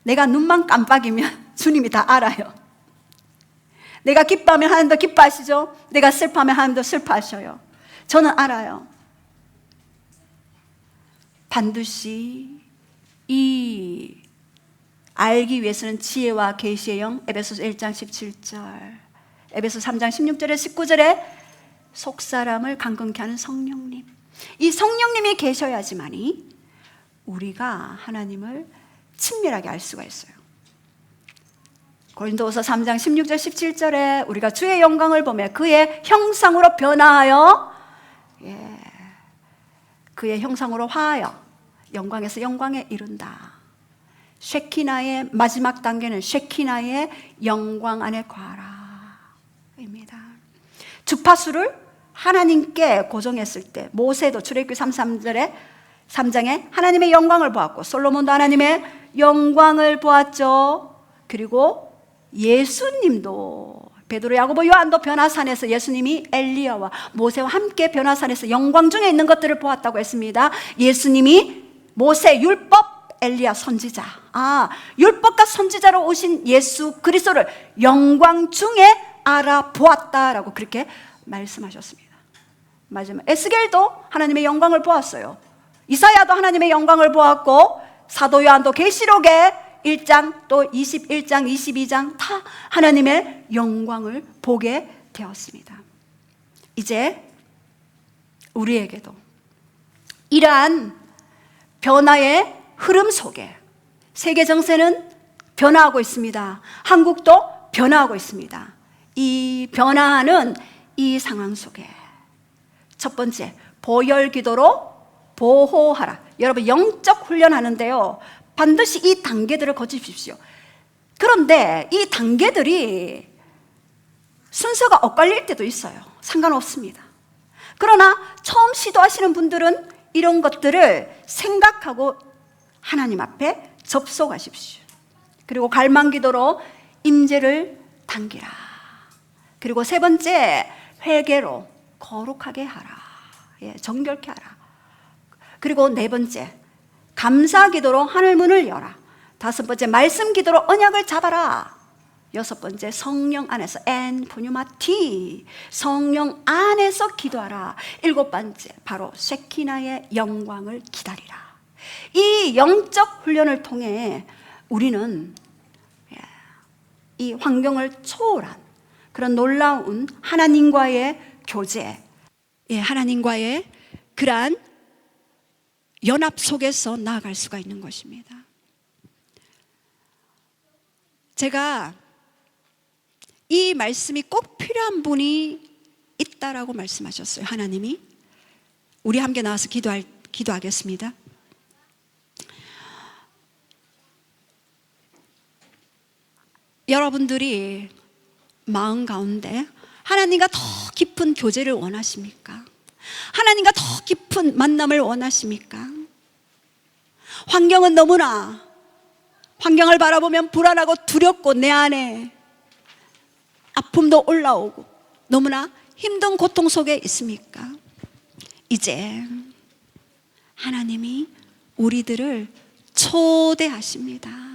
내가 눈만 깜빡이면 주님이 다 알아요. 내가 기뻐하면 하나님도 기뻐하시죠. 내가 슬퍼하면 하나님도 슬퍼하셔요. 저는 알아요. 반드시 이 알기 위해서는 지혜와 계시의 영, 에베소서 1장 17절, 에베소 3장 16절에 19절에 속사람을 강건케 하는 성령님, 이 성령님이 계셔야지만이 우리가 하나님을 친밀하게 알 수가 있어요. 고린도후서 3장 16절 17절에 우리가 주의 영광을 보며 그의 형상으로 변화하여, 예, 그의 형상으로 화하여 영광에서 영광에 이른다. 쉐키나의 마지막 단계는 쉐키나의 영광 안에 거하라 입니다. 주파수를 하나님께 고정했을 때, 모세도 출애굽기 3장에 하나님의 영광을 보았고, 솔로몬도 하나님의 영광을 보았죠. 그리고 예수님도, 베드로, 야고보, 요한도 변화산에서 예수님이 엘리야와 모세와 함께 변화산에서 영광 중에 있는 것들을 보았다고 했습니다. 예수님이 모세, 율법, 엘리야, 선지자, 율법과 선지자로 오신 예수 그리스도를 영광 중에 알아보았다라고 그렇게 말씀하셨습니다. 마지막 에스겔도 하나님의 영광을 보았어요. 이사야도 하나님의 영광을 보았고 사도 요한도 계시록에 1장 또 21장 22장 다 하나님의 영광을 보게 되었습니다. 이제 우리에게도 이러한 변화의 흐름 속에 세계 정세는 변화하고 있습니다. 한국도 변화하고 있습니다. 이 변화하는 이 상황 속에 첫 번째, 보혈 기도로 보호하라. 여러분 영적 훈련하는데요, 반드시 이 단계들을 거치십시오. 그런데 이 단계들이 순서가 엇갈릴 때도 있어요. 상관없습니다. 그러나 처음 시도하시는 분들은 이런 것들을 생각하고 하나님 앞에 접속하십시오. 그리고 갈망 기도로 임재를 당기라. 그리고 세 번째, 회개로 거룩하게 하라. 정결케 하라. 그리고 네 번째, 감사 기도로 하늘 문을 열라. 다섯 번째, 말씀 기도로 언약을 잡아라. 여섯 번째, 성령 안에서 엔푸뉴마티, 성령 안에서 기도하라. 일곱 번째, 바로 쉐키나의 영광을 기다리라. 이 영적 훈련을 통해 우리는 이 환경을 초월한 그런 놀라운 하나님과의 교제, 하나님과의 그러한 연합 속에서 나아갈 수가 있는 것입니다. 제가 이 말씀이 꼭 필요한 분이 있다라고 말씀하셨어요. 하나님이. 우리 함께 나와서 기도하겠습니다. 여러분들이 마음 가운데 하나님과 더 깊은 교제를 원하십니까? 하나님과 더 깊은 만남을 원하십니까? 환경은 너무나, 환경을 바라보면 불안하고 두렵고 내 안에 아픔도 올라오고 너무나 힘든 고통 속에 있습니까? 이제 하나님이 우리들을 초대하십니다.